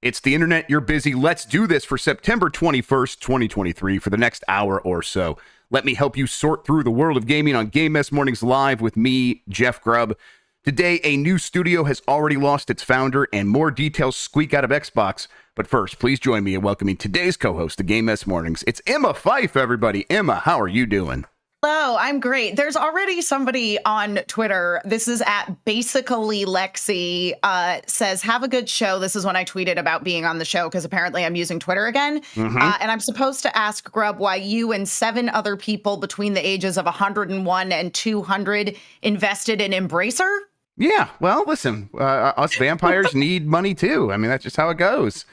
It's the internet, you're busy. Let's do this for September 21st, 2023 for the next hour or so. Let me help you sort through the world of gaming on Game Mess Mornings Live with me, Jeff Grubb. Today, a new studio has already lost its founder and more details squeak out of Xbox. But first, please join me in welcoming today's co-host of Game Mess Mornings. It's Emma Fyffe, everybody. Emma, how are you doing? Hello, I'm great. There's already somebody on Twitter. This is at basically Lexi, says, have a good show. This is when I tweeted about being on the show because apparently I'm using Twitter again. And I'm supposed to ask Grubb why you and 7 other people between the ages of 101 and 200 invested in Embracer. Yeah, well, listen, us vampires need money too. I mean, that's just how it goes.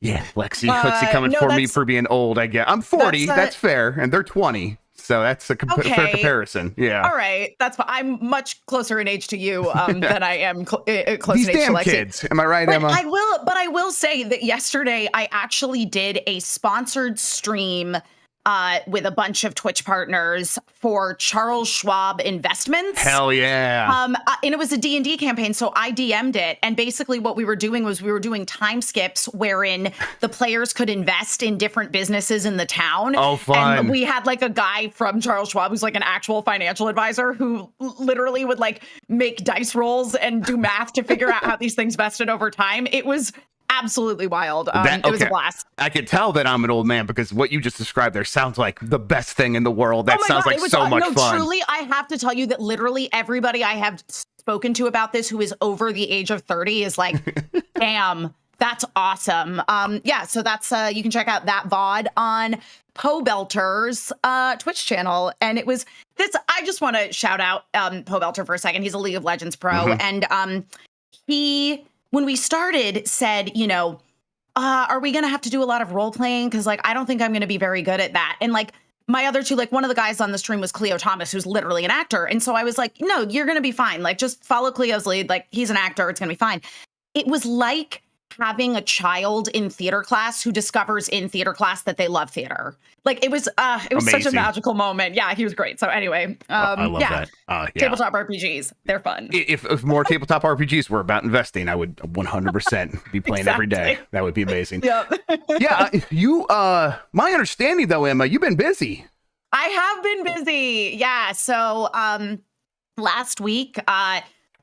Yeah, Lexi coming for me for being old, I guess. I'm 40, that's fair, and they're 20. So that's a fair comparison. Yeah. All right. That's fine. I'm much closer in age to you than I am close in age to Lexi. These damn kids. Am I right, Emma? I will say that yesterday I actually did a sponsored stream with a bunch of Twitch partners for Charles Schwab Investments. Hell yeah. And it was a D&D campaign, so I DM'd it. And basically what we were doing was we were doing time skips wherein the players could invest in different businesses in the town. Oh, fun. And we had like a guy from Charles Schwab who's like an actual financial advisor who literally would like make dice rolls and do math to figure out how these things vested over time. It was absolutely wild. It was a blast. I can tell that I'm an old man because what you just described there sounds like the best thing in the world. That sounds like so much fun. Truly, I have to tell you that literally everybody I have spoken to about this who is over the age of 30 is like, damn, that's awesome. Yeah, so that's you can check out that VOD on Pobelter's Twitch channel. And it was this. I just want to shout out Pobelter for a second. He's a League of Legends pro, and he, when we started, said, you know, are we going to have to do a lot of role playing? Because like, I don't think I'm going to be very good at that. And like my other two, like one of the guys on the stream was Cleo Thomas, who's literally an actor. And so I was like, no, you're going to be fine. Like just follow Cleo's lead. Like he's an actor. It's going to be fine. It was like having a child in theater class who discovers in theater class that they love theater. Like it was such a magical moment. Yeah, he was great. So anyway, I love that. Yeah. Tabletop RPGs, they're fun. If more tabletop RPGs were about investing, I would 100% be playing every day. That would be amazing. Yep. Yeah, you. My understanding though, Emma, you've been busy. I have been busy. Yeah. So last week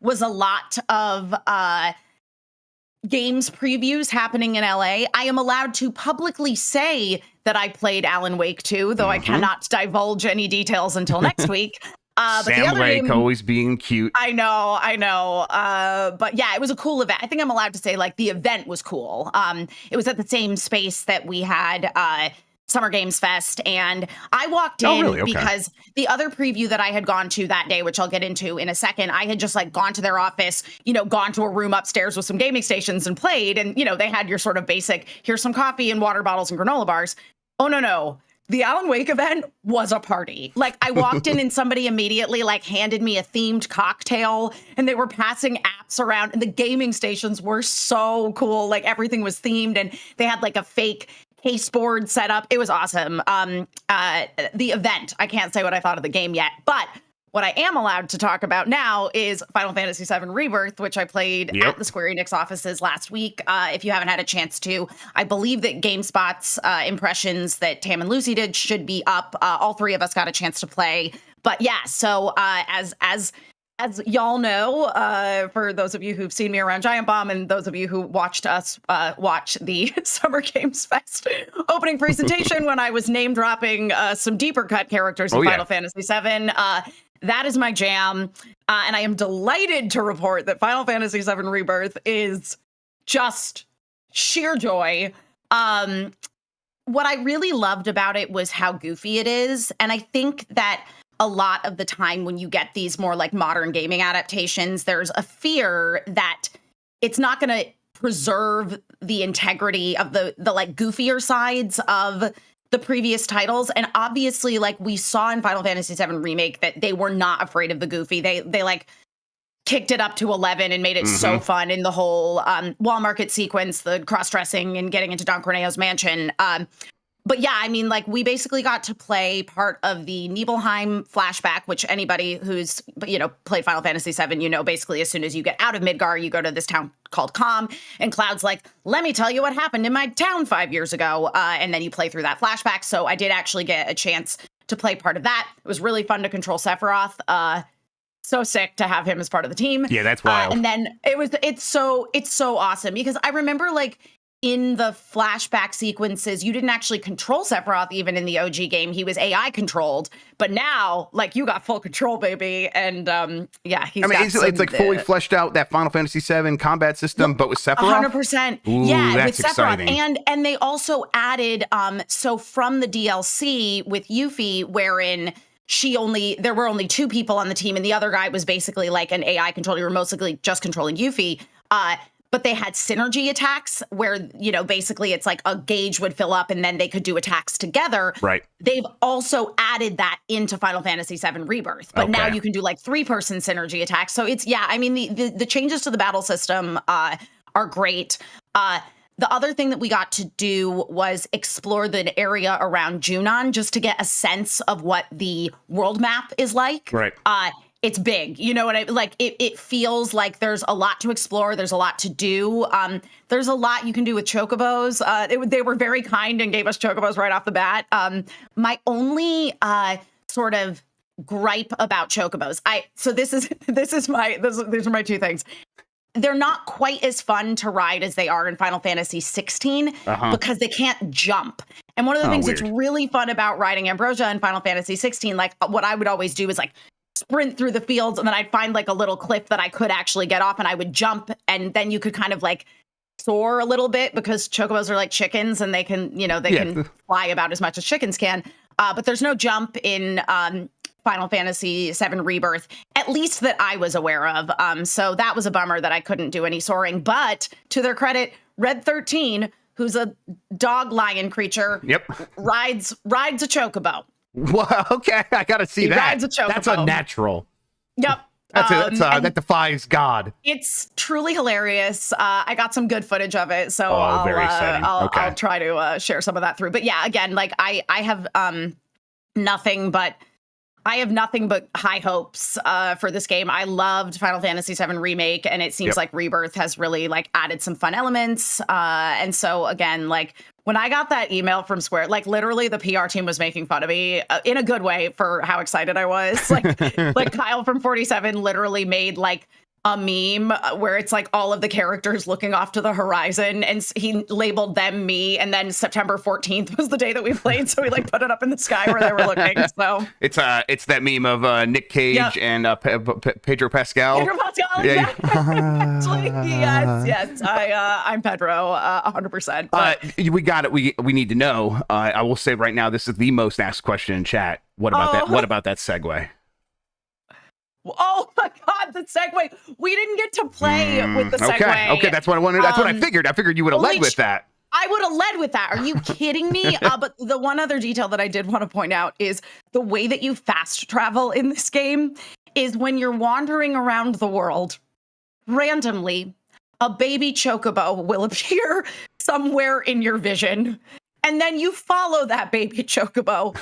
was a lot of games previews happening in LA. I am allowed to publicly say that I played Alan Wake 2, though I cannot divulge any details until next week. But Sam the other Lake game, always being cute. I know. But yeah, it was a cool event. I think I'm allowed to say like the event was cool. It was at the same space that we had Summer Games Fest, and I walked in because the other preview that I had gone to that day, which I'll get into in a second, I had just like gone to their office, you know, gone to a room upstairs with some gaming stations and played, and you know, they had your sort of basic, here's some coffee and water bottles and granola bars. Oh no. The Alan Wake event was a party. Like I walked in and somebody immediately like handed me a themed cocktail and they were passing apps around and the gaming stations were so cool. Like everything was themed and they had like a fake case board set up. It was awesome. The event, I can't say what I thought of the game yet, but what I am allowed to talk about now is Final Fantasy VII Rebirth, which I played at the Square Enix offices last week. If you haven't had a chance to, I believe that GameSpot's impressions that Tam and Lucy did should be up. All 3 of us got a chance to play. But yeah, so as y'all know, for those of you who've seen me around Giant Bomb and those of you who watched us watch the Summer Games Fest opening presentation when I was name dropping some deeper cut characters in Final Fantasy VII, that is my jam. And I am delighted to report that Final Fantasy VII Rebirth is just sheer joy. What I really loved about it was how goofy it is. And I think that a lot of the time when you get these more like modern gaming adaptations, there's a fear that it's not going to preserve the integrity of the like goofier sides of the previous titles. And obviously, like we saw in Final Fantasy VII Remake, that they were not afraid of the goofy. They like kicked it up to 11 and made it so fun in the whole wall market sequence, the cross-dressing and getting into Don Corneo's mansion. but yeah, I mean, like, we basically got to play part of the Nibelheim flashback, which anybody who's, played Final Fantasy VII, basically as soon as you get out of Midgar, you go to this town called Calm, and Cloud's like, let me tell you what happened in my town 5 years ago. And then you play through that flashback. So I did actually get a chance to play part of that. It was really fun to control Sephiroth. So sick to have him as part of the team. Yeah, that's wild. And then it's so awesome because I remember, like, in the flashback sequences, you didn't actually control Sephiroth even in the OG game. He was AI controlled, but now, like, you got full control, baby. And it's like fully fleshed out, that Final Fantasy VII combat system, but with Sephiroth. 100%. Ooh, yeah, that's with Sephiroth. exciting. And they also added so from the DLC with Yuffie, wherein there were only two people on the team, and the other guy was basically like an AI controller. You were mostly just controlling Yuffie. But they had synergy attacks where, basically it's like a gauge would fill up and then they could do attacks together. Right. They've also added that into Final Fantasy VII Rebirth. But now you can do like 3-person synergy attacks. So the changes to the battle system are great. The other thing that we got to do was explore the area around Junon just to get a sense of what the world map is like. Right. It's big, it feels like there's a lot to explore. There's a lot to do. There's a lot you can do with chocobos. They were very kind and gave us chocobos right off the bat. My only sort of gripe about chocobos. These are my two things. They're not quite as fun to ride as they are in Final Fantasy 16 because they can't jump. And one of the things that's really fun about riding Ambrosia in Final Fantasy 16, like what I would always do is like sprint through the fields, and then I'd find like a little cliff that I could actually get off, and I would jump, and then you could kind of like soar a little bit because chocobos are like chickens, and they can can fly about as much as chickens can. But there's no jump in Final Fantasy VII Rebirth, at least that I was aware of. So that was a bummer that I couldn't do any soaring. But to their credit, Red 13, who's a dog lion creature, rides a chocobo. Well, okay, I gotta see that. Rides a chocobo. That's unnatural. Yep. That defies God. It's truly hilarious. I got some good footage of it, so very exciting. I'll try to share some of that through. But yeah, again, like I have nothing but high hopes for this game. I loved Final Fantasy VII Remake, and it seems like Rebirth has really like added some fun elements. And so again, like when I got that email from Square, like literally the PR team was making fun of me in a good way for how excited I was. Like Kyle from 47 literally made like a meme where it's like all of the characters looking off to the horizon, and he labeled them me, and then September 14th was the day that we played, so we like put it up in the sky where they were looking. So it's that meme of Nick Cage and Pedro Pascal. Yes, I'm Pedro 100%. We got it. We need to know. I will say right now, this is the most asked question in chat. What about that? What about that segue? Oh my God, the segue. We didn't get to play with the segue. Okay, that's what I wanted. That's what I figured. I figured you would have led with that. I would have led with that. Are you kidding me? But the one other detail that I did want to point out is the way that you fast travel in this game is when you're wandering around the world, randomly, a baby chocobo will appear somewhere in your vision. And then you follow that baby chocobo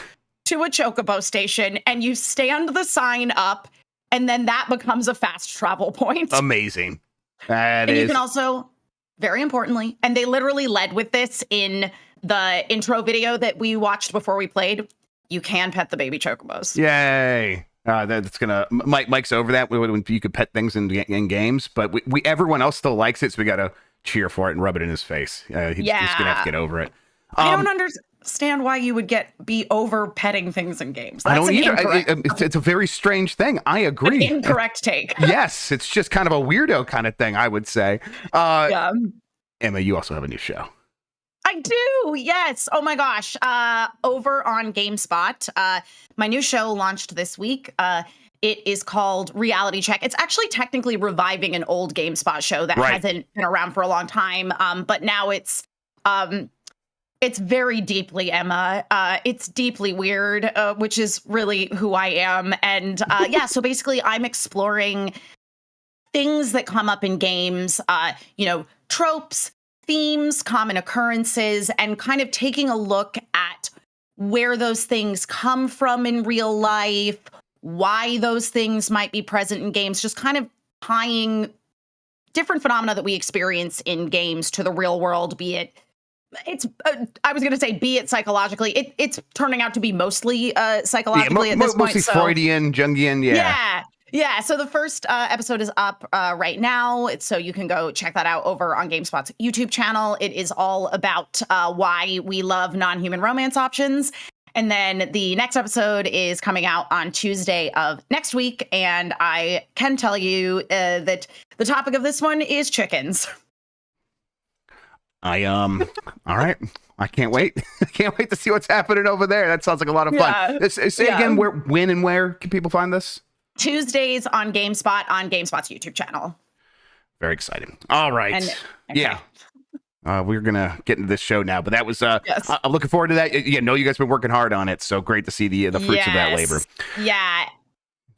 to a chocobo station, and you stand the sign up, and then that becomes a fast travel point. Amazing. You can also, very importantly, and they literally led with this in the intro video that we watched before we played, you can pet the baby chocobos. Yay. That's gonna Mike's over that when you could pet things in games, but we everyone else still likes it, so we gotta cheer for it and rub it in his face. He's gonna have to get over it. I don't understand why you would be over petting things in games. That's I don't either. It's a very strange thing. I agree. An incorrect take. Yes, it's just kind of a weirdo kind of thing, I would say. Emma, you also have a new show. I do, yes. Oh my gosh. Over on GameSpot, my new show launched this week. It is called Reality Check. It's actually technically reviving an old GameSpot show that hasn't been around for a long time, but now it's very deeply Emma. It's deeply weird, which is really who I am. And so basically I'm exploring things that come up in games, tropes, themes, common occurrences, and kind of taking a look at where those things come from in real life, why those things might be present in games, just kind of tying different phenomena that we experience in games to the real world, be it psychologically. It's turning out to be mostly psychologically at this point. Mostly Freudian, Jungian, Yeah. So the first episode is up right now. So you can go check that out over on GameSpot's YouTube channel. It is all about why we love non-human romance options. And then the next episode is coming out on Tuesday of next week. And I can tell you that the topic of this one is chickens. All right. I can't wait. I can't wait to see what's happening over there. That sounds like a lot of fun. Say again, when and where can people find this? Tuesdays on GameSpot's YouTube channel. Very exciting. All right. Okay. We're going to get into this show now, but that was, yes. I'm looking forward to that. You know, you guys have been working hard on it. So great to see the fruits of that labor.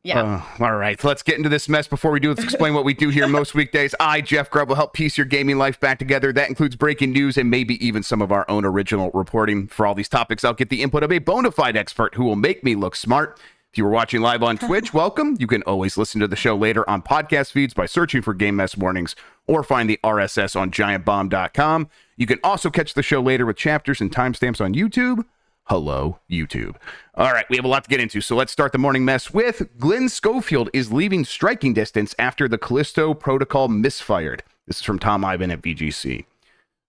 Yeah. All right, let's get into this mess. Before we do, let's explain what we do here most weekdays. I, Jeff Grubb, will help piece your gaming life back together. That includes breaking news and maybe even some of our own original reporting. For all these topics, I'll get the input of a bona fide expert who will make me look smart. If you were watching live on Twitch, welcome. You can always listen to the show later on podcast feeds by searching for Game Mess Mornings or find the RSS on giantbomb.com. You can also catch the show later with chapters and timestamps on YouTube. Hello, YouTube. All right, we have a lot to get into, so let's start the morning mess with Glen Schofiled is leaving striking distance after the Callisto Protocol misfired. This is from Tom Ivan at VGC.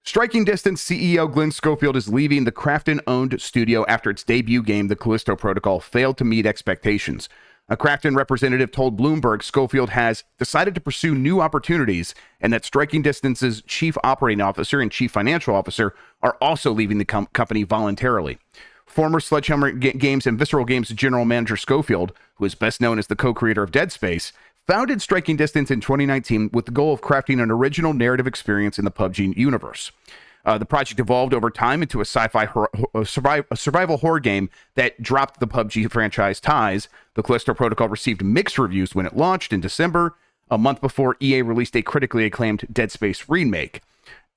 Striking Distance CEO Glen Schofiled is leaving the Krafton-owned studio after its debut game, The Callisto Protocol, failed to meet expectations. A Krafton representative told Bloomberg Schofield has decided to pursue new opportunities and that Striking Distance's chief operating officer and chief financial officer are also leaving the company voluntarily. Former Sledgehammer Games and Visceral Games general manager Schofield, who is best known as the co-creator of Dead Space, founded Striking Distance in 2019 with the goal of crafting an original narrative experience in the PUBG universe. The project evolved over time into a sci-fi survival horror game that dropped the PUBG franchise ties. The Callisto Protocol received mixed reviews when it launched in December, a month before EA released a critically acclaimed Dead Space remake.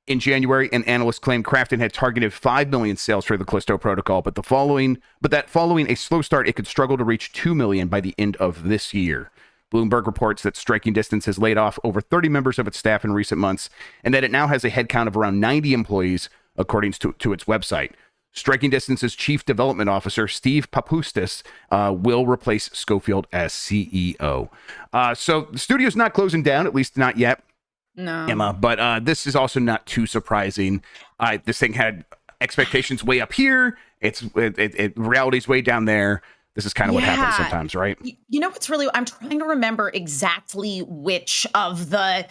In January, an analyst claimed Krafton had targeted 5 million sales for the Callisto Protocol, but following a slow start, it could struggle to reach 2 million by the end of this year. Bloomberg reports that Striking Distance has laid off over 30 members of its staff in recent months, and that it now has a headcount of around 90 employees, according to its website. Striking Distance's chief development officer, Steve Papustis, will replace Schofield as CEO. So the studio's not closing down, at least not yet. No, Emma, but this is also not too surprising. This thing had expectations way up here. Reality's way down there. This is kind of what happens sometimes, right? You know what's really, I'm trying to remember exactly which of the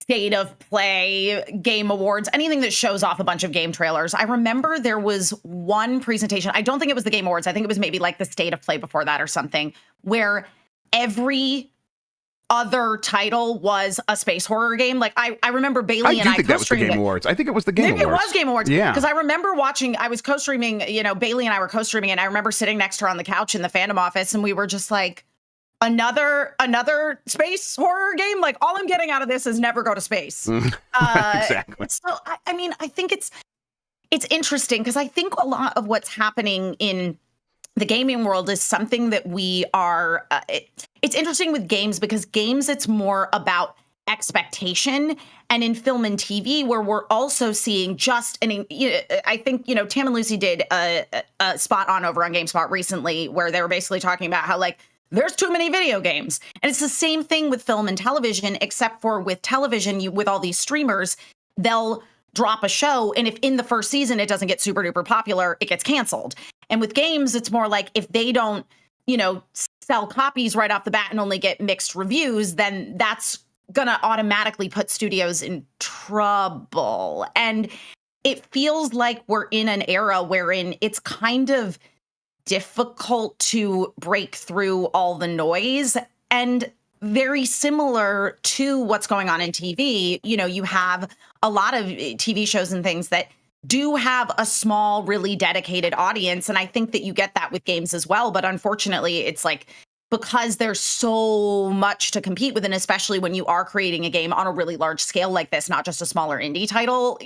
State of Play Game Awards, anything that shows off a bunch of game trailers. I remember there was one presentation, I don't think it was the Game Awards, I think it was maybe like the State of Play before that or something, where every other title was a space horror game. Like I remember Bailey and I think that was the Game Awards. I think it was the Game Awards. Maybe it was Game Awards. Yeah. Because I remember watching, I was co-streaming, Bailey and I were co-streaming, and I remember sitting next to her on the couch in the fandom office, and we were just like, another space horror game? Like, all I'm getting out of this is never go to space. Exactly. So, I mean, I think it's interesting, because I think a lot of what's happening in the gaming world is something that we are, it's interesting with games, because games, it's more about expectation, and in film and TV, where we're also seeing I think, Tam and Lucy did a spot on over on GameSpot recently, where they were basically talking about how, like, there's too many video games. And it's the same thing with film and television, except for with television, with all these streamers, they'll drop a show, and if in the first season it doesn't get super duper popular, it gets canceled. And with games, it's more like, if they don't, sell copies right off the bat and only get mixed reviews, then that's gonna automatically put studios in trouble. And it feels like we're in an era wherein it's kind of difficult to break through all the noise, and very similar to what's going on in TV. You have a lot of TV shows and things that do have a small, really dedicated audience. And I think that you get that with games as well. But unfortunately, it's like, because there's so much to compete with, and especially when you are creating a game on a really large scale like this, not just a smaller indie title,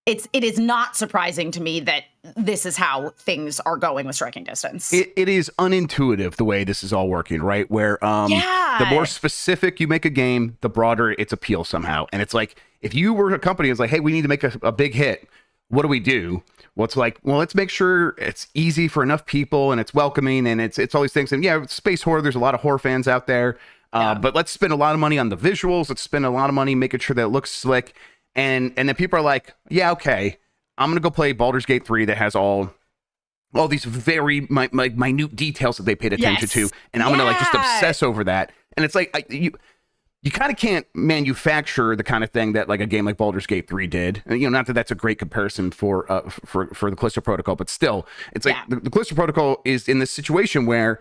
it is not surprising to me that this is how things are going with striking distance. It is unintuitive the way this is all working, right? Where the more specific you make a game, the broader its appeal somehow. And it's like, if you were a company that's like, hey, we need to make a big hit, what do we do? Well, it's like, well, let's make sure it's easy for enough people and it's welcoming and it's all these things. And yeah, space horror, there's a lot of horror fans out there. But let's spend a lot of money on the visuals. Let's spend a lot of money making sure that it looks slick. And then people are like, yeah, okay, I'm going to go play Baldur's Gate 3 that has all these very minute details that they paid attention to. And I'm going to like just obsess over that. And it's like, you kind of can't manufacture the kind of thing that like a game like Baldur's Gate 3 did. And, not that that's a great comparison for the Callisto Protocol, but still, it's like the Callisto Protocol is in this situation where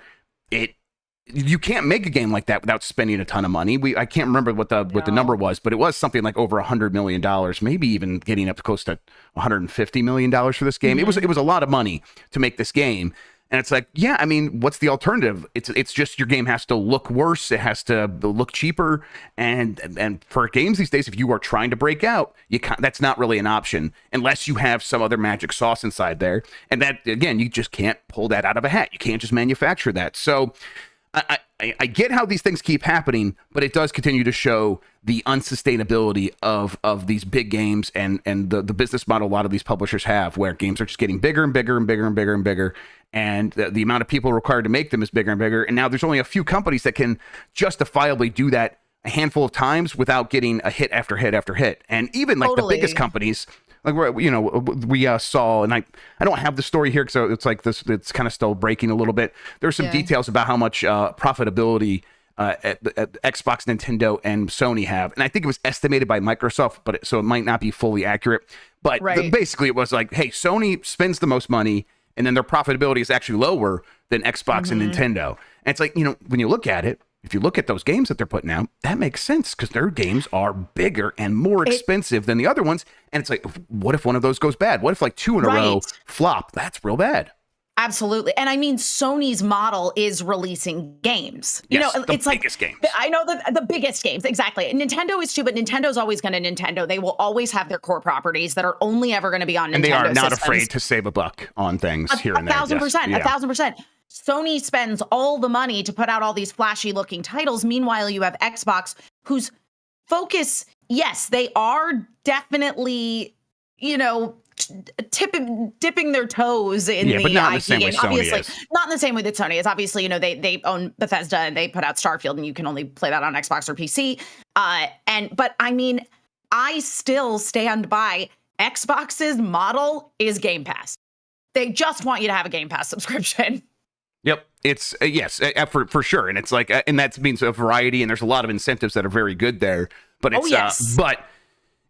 you can't make a game like that without spending a ton of money. I can't remember what the number was, but it was something like over $100 million, maybe even getting up close to $150 million for this game. Mm-hmm. It was a lot of money to make this game. And it's like, yeah, I mean, what's the alternative? It's just your game has to look worse. It has to look cheaper. And for games these days, if you are trying to break out, that's not really an option unless you have some other magic sauce inside there. And that, again, you just can't pull that out of a hat. You can't just manufacture that. So I get how these things keep happening, but it does continue to show the unsustainability of these big games and the business model a lot of these publishers have, where games are just getting bigger and bigger and bigger and bigger and bigger, and the amount of people required to make them is bigger and bigger. And now there's only a few companies that can justifiably do that a handful of times without getting a hit after hit after hit. And even like the biggest companies, like we saw, and I don't have the story here because it's like this, it's kind of still breaking a little bit. There's some details about how much profitability at Xbox, Nintendo, and Sony have, and I think it was estimated by Microsoft, so it might not be fully accurate. But basically, it was like, hey, Sony spends the most money, and then their profitability is actually lower than Xbox and Nintendo. And it's like, when you look at it, if you look at those games that they're putting out, that makes sense because their games are bigger and more expensive than the other ones. And it's like, what if one of those goes bad? What if like two in a row flop? That's real bad. Absolutely. And I mean, Sony's model is releasing games. Yes, the biggest like games. I know the biggest games. Exactly. Nintendo is too, but Nintendo's always going to Nintendo. They will always have their core properties that are only ever going to be on Nintendo And they are not systems. afraid to save a buck on things here and there. 1,000%. 1,000%. Sony spends all the money to put out all these flashy looking titles. Meanwhile, you have Xbox, whose focus, yes, they are definitely, dipping their toes in the but not in the IP same game. way Sony Obviously, is. not in the same way that Sony is. Obviously, they own Bethesda and they put out Starfield, and you can only play that on Xbox or PC. But I mean, I still stand by Xbox's model is Game Pass. They just want you to have a Game Pass subscription. Yep. It's yes, for sure. And it's like, and that means a variety, and there's a lot of incentives that are very good there, but it's,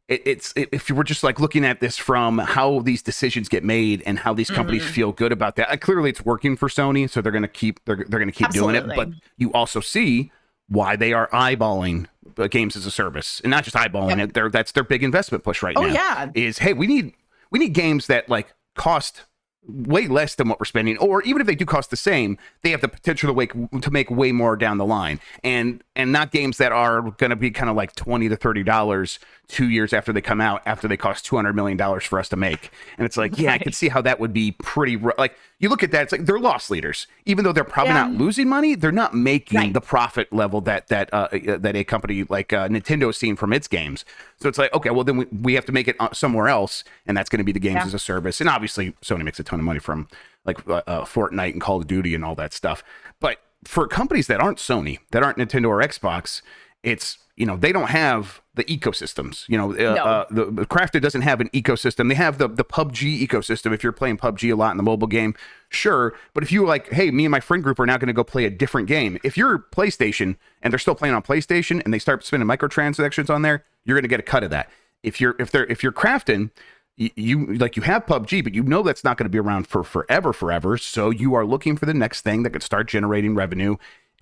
it's if you were just like looking at this from how these decisions get made and how these companies feel good about that, clearly it's working for Sony. So they're going to keep, they're going to keep doing it. But you also see why they are eyeballing games as a service, and not just eyeballing it. That's their big investment push right now. Is, hey, we need games that like cost way less than what we're spending, or even if they do cost the same, they have the potential to make way more down the line, and not games that are going to be kind of like $20 to $30 2 years after they come out, after they cost $200 million for us to make. And it's like, I can see how that would be pretty like, you look at that, it's like they're loss leaders. Even though they're probably not losing money, they're not making the profit level that a company like Nintendo is seeing from its games. So it's like, okay, well then we have to make it somewhere else, and that's going to be the games as a service. And obviously Sony makes a ton of money from like Fortnite and Call of Duty and all that stuff. But for companies that aren't Sony, that aren't Nintendo or Xbox, it's, they don't have the ecosystems. The Crafted doesn't have an ecosystem. They have the PUBG ecosystem. If you're playing PUBG a lot in the mobile game, sure. But if you like, hey, me and my friend group are now going to go play a different game. If you're PlayStation and they're still playing on PlayStation and they start spending microtransactions on there, you're going to get a cut of that. If you're crafting, you have PUBG, but that's not going to be around for forever. So you are looking for the next thing that could start generating revenue.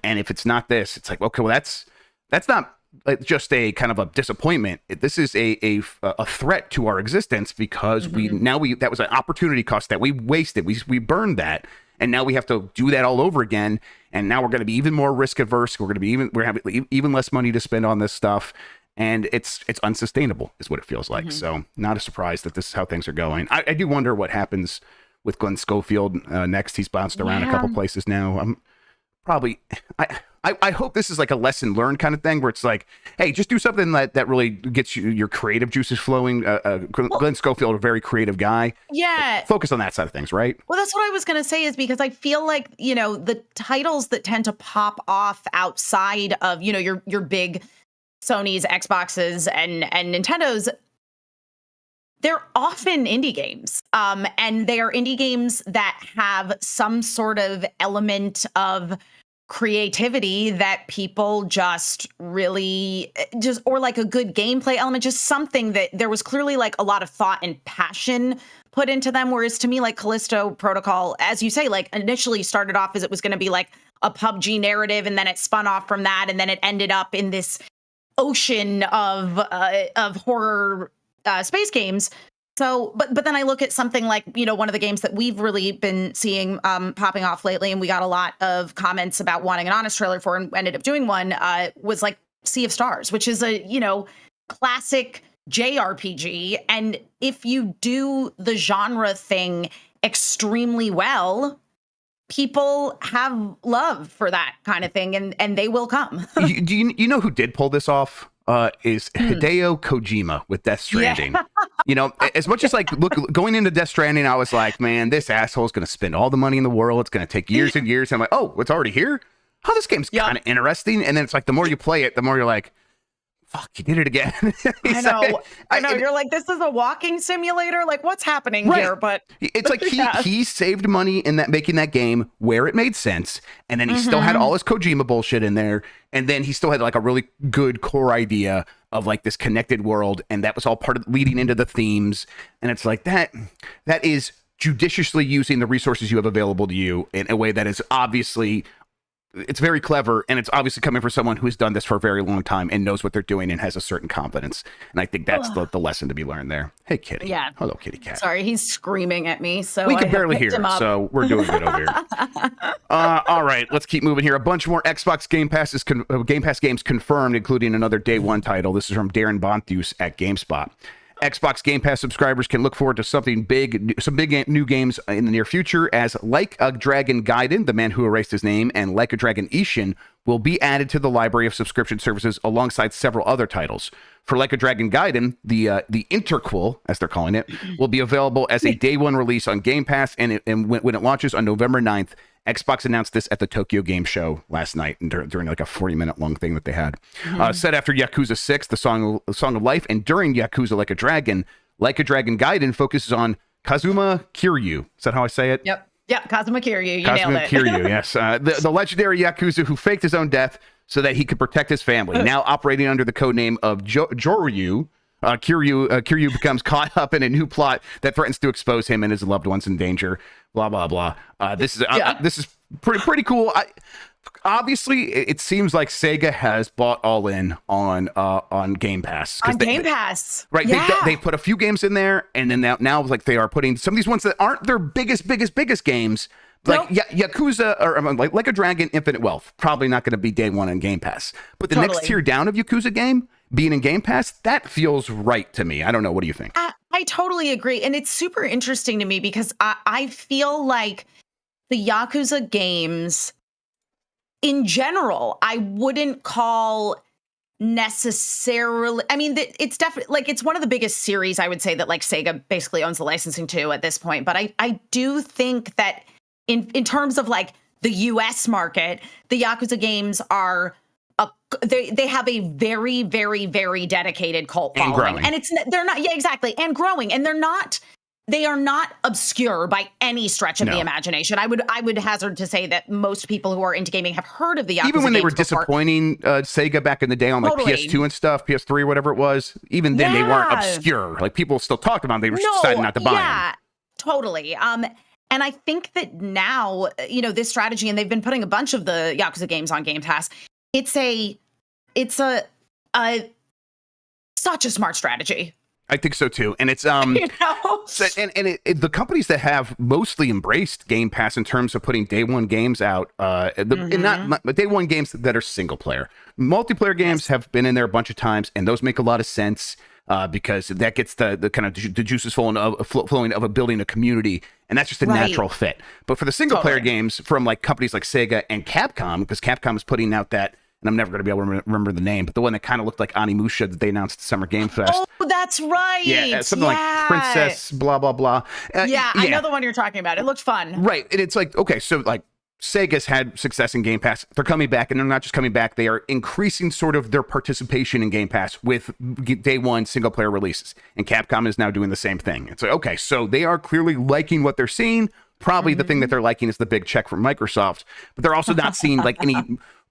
And if it's not this, it's like, okay, well that's not just a kind of a disappointment. This is a threat to our existence, because that was an opportunity cost that we wasted. We burned that, and now we have to do that all over again. And now we're going to be even more risk averse. We're going to have even less money to spend on this stuff. and it's unsustainable is what it feels like. So not a surprise that this is how things are going. I do wonder what happens with Glen Schofiled next. He's bounced around a couple places now. I'm probably I hope this is like a lesson learned kind of thing where it's like, hey, just do something that really gets your creative juices flowing. Glen Schofiled, a very creative guy. Yeah. Focus on that side of things, right? Well, that's what I was going to say, is because I feel like, the titles that tend to pop off outside of, your big Sony's, Xboxes, and Nintendo's, they're often indie games. And they are indie games that have some sort of element of creativity that people just really or like a good gameplay element, just something that there was clearly like a lot of thought and passion put into them. Whereas to me, like Callisto Protocol, as you say, like initially started off as it was going to be like a PUBG narrative, and then it spun off from that, and then it ended up in this ocean of horror space games. So, but then I look at something like, one of the games that we've really been seeing popping off lately, and we got a lot of comments about wanting an honest trailer for, and ended up doing one, was like Sea of Stars, which is a, classic JRPG. And if you do the genre thing extremely well, people have love for that kind of thing, and they will come. Do you know who did pull this off? Is Hideo Kojima with Death Stranding. Yeah. As much as like going into Death Stranding, I was like, man, this asshole is going to spend all the money in the world. It's going to take years and years. I'm like, oh, it's already here? Oh, this game's kind of interesting. And then it's like, the more you play it, the more you're like, fuck, you did it again. I know. You're like, this is a walking simulator. Like, what's happening here? But it's like he saved money in that, making that game where it made sense, and then he still had all his Kojima bullshit in there, and then he still had like a really good core idea of like this connected world, and that was all part of leading into the themes. And it's like that is judiciously using the resources you have available to you in a way that is obviously, it's very clever, and it's obviously coming from someone who has done this for a very long time and knows what they're doing and has a certain confidence. And I think that's the lesson to be learned there. Hey, kitty. Yeah. Hello, kitty cat. Sorry, he's screaming at me, so we can barely hear it, so we're doing good over here. All right, let's keep moving here. A bunch more Xbox Game Pass games confirmed, including another day one title. This is from Darren Bonthus at GameSpot. Xbox Game Pass subscribers can look forward to some big new games in the near future, as Like a Dragon Gaiden, The Man Who Erased His Name, and Like a Dragon Ishin will be added to the library of subscription services alongside several other titles. For Like a Dragon Gaiden, the interquel, as they're calling it, will be available as a day one release on Game Pass, and when it launches on November 9th. Xbox announced this at the Tokyo Game Show last night, and during like a 40-minute long thing that they had. Set after Yakuza 6, the Song of Life, and during Yakuza Like a Dragon Gaiden focuses on Kazuma Kiryu. Is that how I say it? Yep. Yeah, Kazuma Kiryu. You nailed it. Kiryu, yes. The legendary Yakuza who faked his own death so that he could protect his family. Now operating under the codename of Joryu, Kiryu becomes caught up in a new plot that threatens to expose him and his loved ones in danger. Blah blah blah. This is pretty cool. Obviously, it seems like Sega has bought all in on Game Pass. Game Pass, right? Yeah. They put a few games in there, and then now like they are putting some of these ones that aren't their biggest games. Like Yakuza or like a Dragon Infinite Wealth, probably not going to be day one on Game Pass. But the next tier down of Yakuza game being in Game Pass, that feels right to me. I don't know. What do you think? I totally agree. And it's super interesting to me because I feel like the Yakuza games in general, I wouldn't call necessarily, I mean, it's definitely like, it's one of the biggest series I would say that like Sega basically owns the licensing to at this point. But I do think that in terms of like the US market, the Yakuza games are they have a very, very, very dedicated cult following, and they're not exactly, and growing, and they are not obscure by any stretch of the imagination. I would hazard to say that most people who are into gaming have heard of the Yakuza even when they were before. Disappointing Sega back in the day on like PS2 and stuff, PS3, whatever it was. Even then, they weren't obscure. Like people still talked about them. They were deciding not to buy them. Totally. And I think that now, this strategy, and they've been putting a bunch of the Yakuza games on Game Pass. It's such a smart strategy. I think so too. And it's You know? the companies that have mostly embraced Game Pass in terms of putting day one games out, and not day one games that are single player. Multiplayer games have been in there a bunch of times, and those make a lot of sense because that gets the kind of the juices flowing of building a community, and that's just a natural fit. But for the single player games from like companies like Sega and Capcom, because Capcom is putting out that. And I'm never going to be able to remember the name, but the one that kind of looked like Animusha that they announced at Summer Game Fest. Oh, that's right. Yeah, something like Princess blah, blah, blah. I know the one you're talking about. It looked fun. Right. And it's like, okay, so like Sega's had success in Game Pass. They're coming back, and they're not just coming back. They are increasing sort of their participation in Game Pass with day one single player releases. And Capcom is now doing the same thing. It's like, okay, so they are clearly liking what they're seeing. Probably the thing that they're liking is the big check from Microsoft, but they're also not seeing like any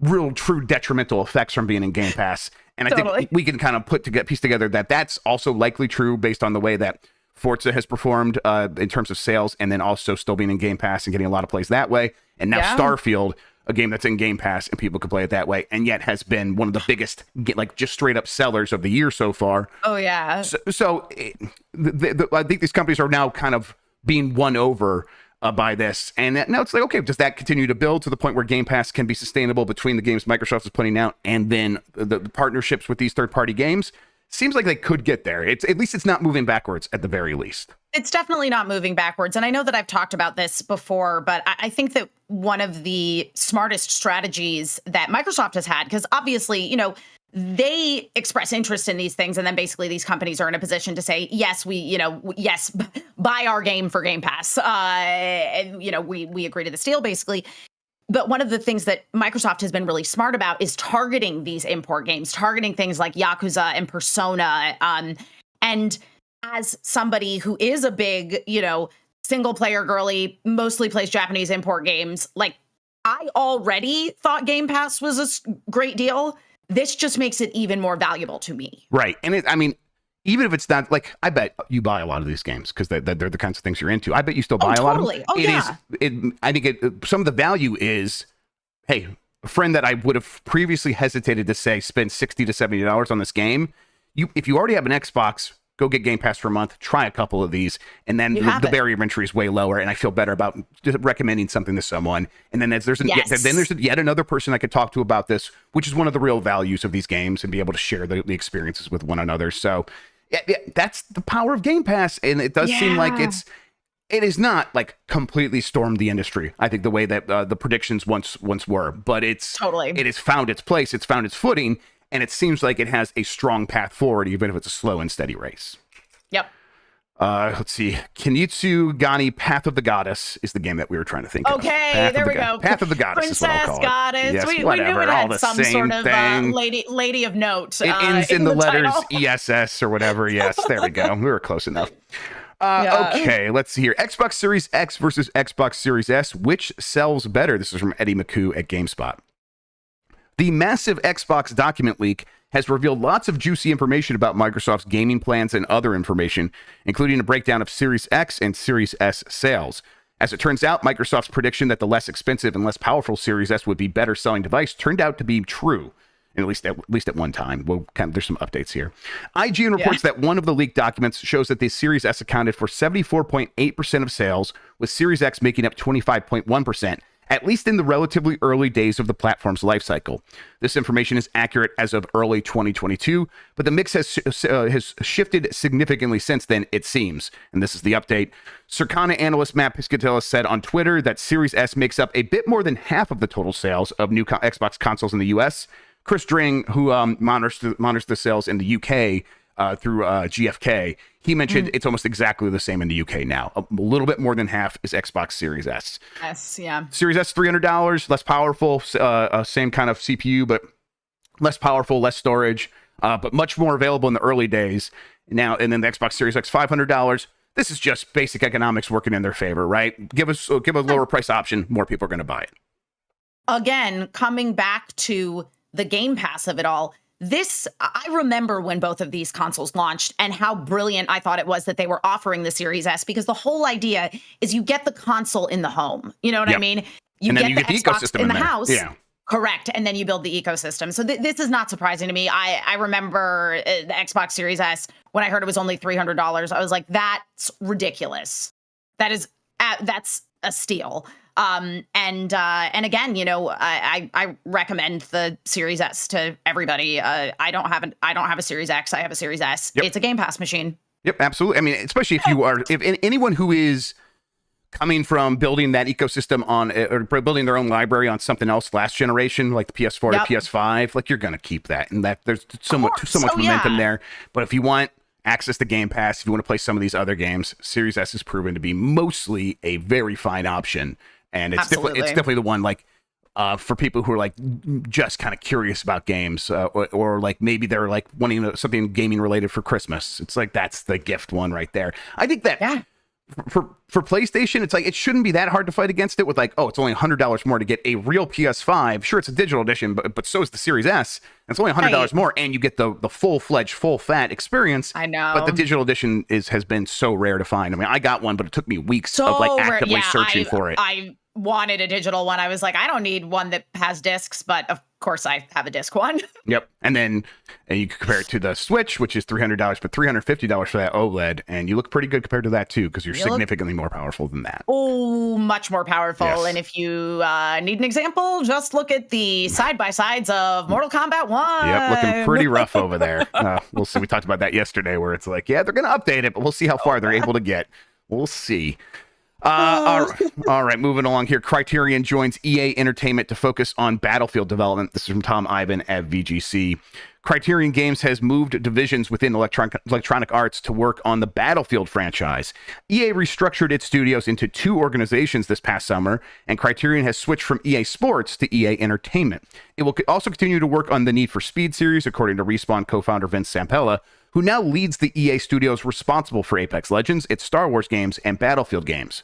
real true detrimental effects from being in Game Pass. And I think we can kind of piece together that that's also likely true based on the way that Forza has performed in terms of sales, and then also still being in Game Pass and getting a lot of plays that way. And now Starfield, a game that's in Game Pass and people can play it that way, and yet has been one of the biggest, like just straight up sellers of the year so far. Oh yeah. So I think these companies are now kind of being won over by this, and now it's like, okay, does that continue to build to the point where Game Pass can be sustainable between the games Microsoft is putting out and then the partnerships with these third-party games? Seems like they could get there. It's at least it's not moving backwards at the very least. It's definitely not moving backwards. And I know that I've talked about this before, but I think that one of the smartest strategies that Microsoft has had, because obviously, you know, they express interest in these things, and then basically these companies are in a position to say, yes, buy our game for Game Pass. And, you know, we agree to this deal, basically. But one of the things that Microsoft has been really smart about is targeting these import games, targeting things like Yakuza and Persona. And as somebody who is a big, you know, single player girly, mostly plays Japanese import games, like I already thought Game Pass was a great deal. This just makes it even more valuable to me. Right. And I mean, even if it's not like, I bet you buy a lot of these games because they're the kinds of things you're into. I bet you still buy a lot of them. I think some of the value is, hey, a friend that I would have previously hesitated to say spend $60 to $70 on this game. If you already have an Xbox, go get Game Pass for a month, try a couple of these, and then the barrier of entry is way lower, and I feel better about just recommending something to someone. And then there's yet another person I could talk to about this, which is one of the real values of these games, and be able to share the experiences with one another. So yeah, that's the power of Game Pass, and it does seem like it is not like completely stormed the industry. I think the way that the predictions once were, but it has found its place, it's found its footing. And it seems like it has a strong path forward, even if it's a slow and steady race. Yep. Let's see. Kinnitsu Gani Path of the Goddess is the game that we were trying to think of. Okay, there we go. Path of the Goddess Princess is what I'll call Goddess. Yes, we whatever, knew it all had the some same sort of lady of note. It ends in the letters title. ESS or whatever. Yes, there we go. We were close enough. Okay, let's see here. Xbox Series X versus Xbox Series S. Which sells better? This is from Eddie McHugh at GameSpot. The massive Xbox document leak has revealed lots of juicy information about Microsoft's gaming plans and other information, including a breakdown of Series X and Series S sales. As it turns out, Microsoft's prediction that the less expensive and less powerful Series S would be better selling device turned out to be true, at least at one time. There's some updates here. IGN reports that one of the leaked documents shows that the Series S accounted for 74.8% of sales, with Series X making up 25.1%. At least in the relatively early days of the platform's lifecycle. This information is accurate as of early 2022, but the mix has shifted significantly since then, it seems. And this is the update. Circana analyst Matt Piscatella said on Twitter that Series S makes up a bit more than half of the total sales of new Xbox consoles in the US. Chris Dring, who monitors the sales in the UK through GFK, he mentioned it's almost exactly the same in the UK now. A little bit more than half is Xbox Series S. Yes, yeah. Series S, $300, less powerful, same kind of CPU, but less powerful, less storage, but much more available in the early days. Now, and then the Xbox Series X, $500. This is just basic economics working in their favor, right? Give a lower price option, more people are going to buy it. Again, coming back to the Game Pass of it all, I remember when both of these consoles launched and how brilliant I thought it was that they were offering the Series S, because the whole idea is you get the console in the home. You know what I mean? You get the Xbox in the house. Yeah. Correct. And then you build the ecosystem. So this is not surprising to me. I remember the Xbox Series S, when I heard it was only $300, I was like, that's ridiculous. That's a steal. And again, I recommend the Series S to everybody. I don't have a Series X. I have a Series S. Yep. It's a Game Pass machine. Yep, absolutely. I mean, especially if anyone who is coming from building that ecosystem on, or building their own library on something else last generation, like the PS4 to PS5, like, you're going to keep that. And that there's so much momentum there. But if you want access to Game Pass, if you want to play some of these other games, Series S has proven to be mostly a very fine option. And it's definitely the one, like, for people who are like just kind of curious about games, or like maybe they're like wanting something gaming related for Christmas. It's like, that's the gift one right there. I think that for PlayStation, it's like, it shouldn't be that hard to fight against it with like, oh, it's only $100 more to get a real PS5. Sure, it's a digital edition, but so is the Series S. It's only $100 more, and you get the full-fledged, full-fat experience. I know. But the digital edition has been so rare to find. I mean, I got one, but it took me weeks of like actively searching for it. I wanted a digital one. I was like, I don't need one that has discs, but of course I have a disc one. Yep. And then you can compare it to the Switch, which is $300, but $350 for that OLED. And you look pretty good compared to that too, because you're significantly more powerful than that. Oh, much more powerful. Yes. And if you need an example, just look at the side-by-sides of Mortal Kombat 1. Yep, looking pretty rough over there. We'll see. We talked about that yesterday, where it's like, yeah, they're going to update it, but we'll see how far they're able to get. We'll see. All right, moving along here. Criterion joins EA Entertainment to focus on Battlefield development. This is from Tom Ivan at VGC. Criterion Games has moved divisions within Electronic Arts to work on the Battlefield franchise. EA restructured its studios into two organizations this past summer, and Criterion has switched from EA Sports to EA Entertainment. It will also continue to work on the Need for Speed series, according to Respawn co-founder Vince Zampella, who now leads the EA studios responsible for Apex Legends, its Star Wars games, and Battlefield games.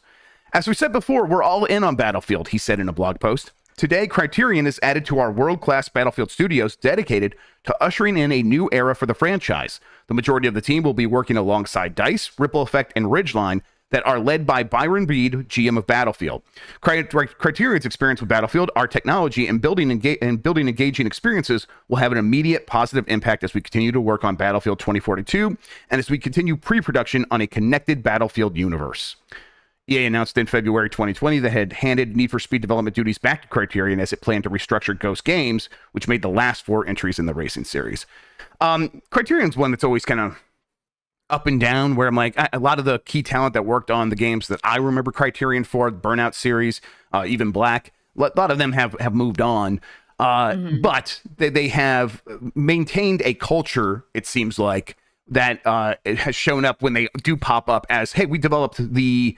As we said before, we're all in on Battlefield, he said in a blog post. Today, Criterion is added to our world-class Battlefield studios dedicated to ushering in a new era for the franchise. The majority of the team will be working alongside DICE, Ripple Effect, and Ridgeline that are led by Byron Reed, GM of Battlefield. Criterion's experience with Battlefield, our technology, and building engaging experiences will have an immediate positive impact as we continue to work on Battlefield 2042 and as we continue pre-production on a connected Battlefield universe. EA announced in February 2020 that it had handed Need for Speed development duties back to Criterion as it planned to restructure Ghost Games, which made the last 4 entries in the racing series. Criterion's one that's always kind of up and down, where I'm like, a lot of the key talent that worked on the games that I remember Criterion for, the Burnout series, even Black, a lot of them have moved on. But they have maintained a culture, it seems like, that it has shown up when they do pop up as, hey, we developed the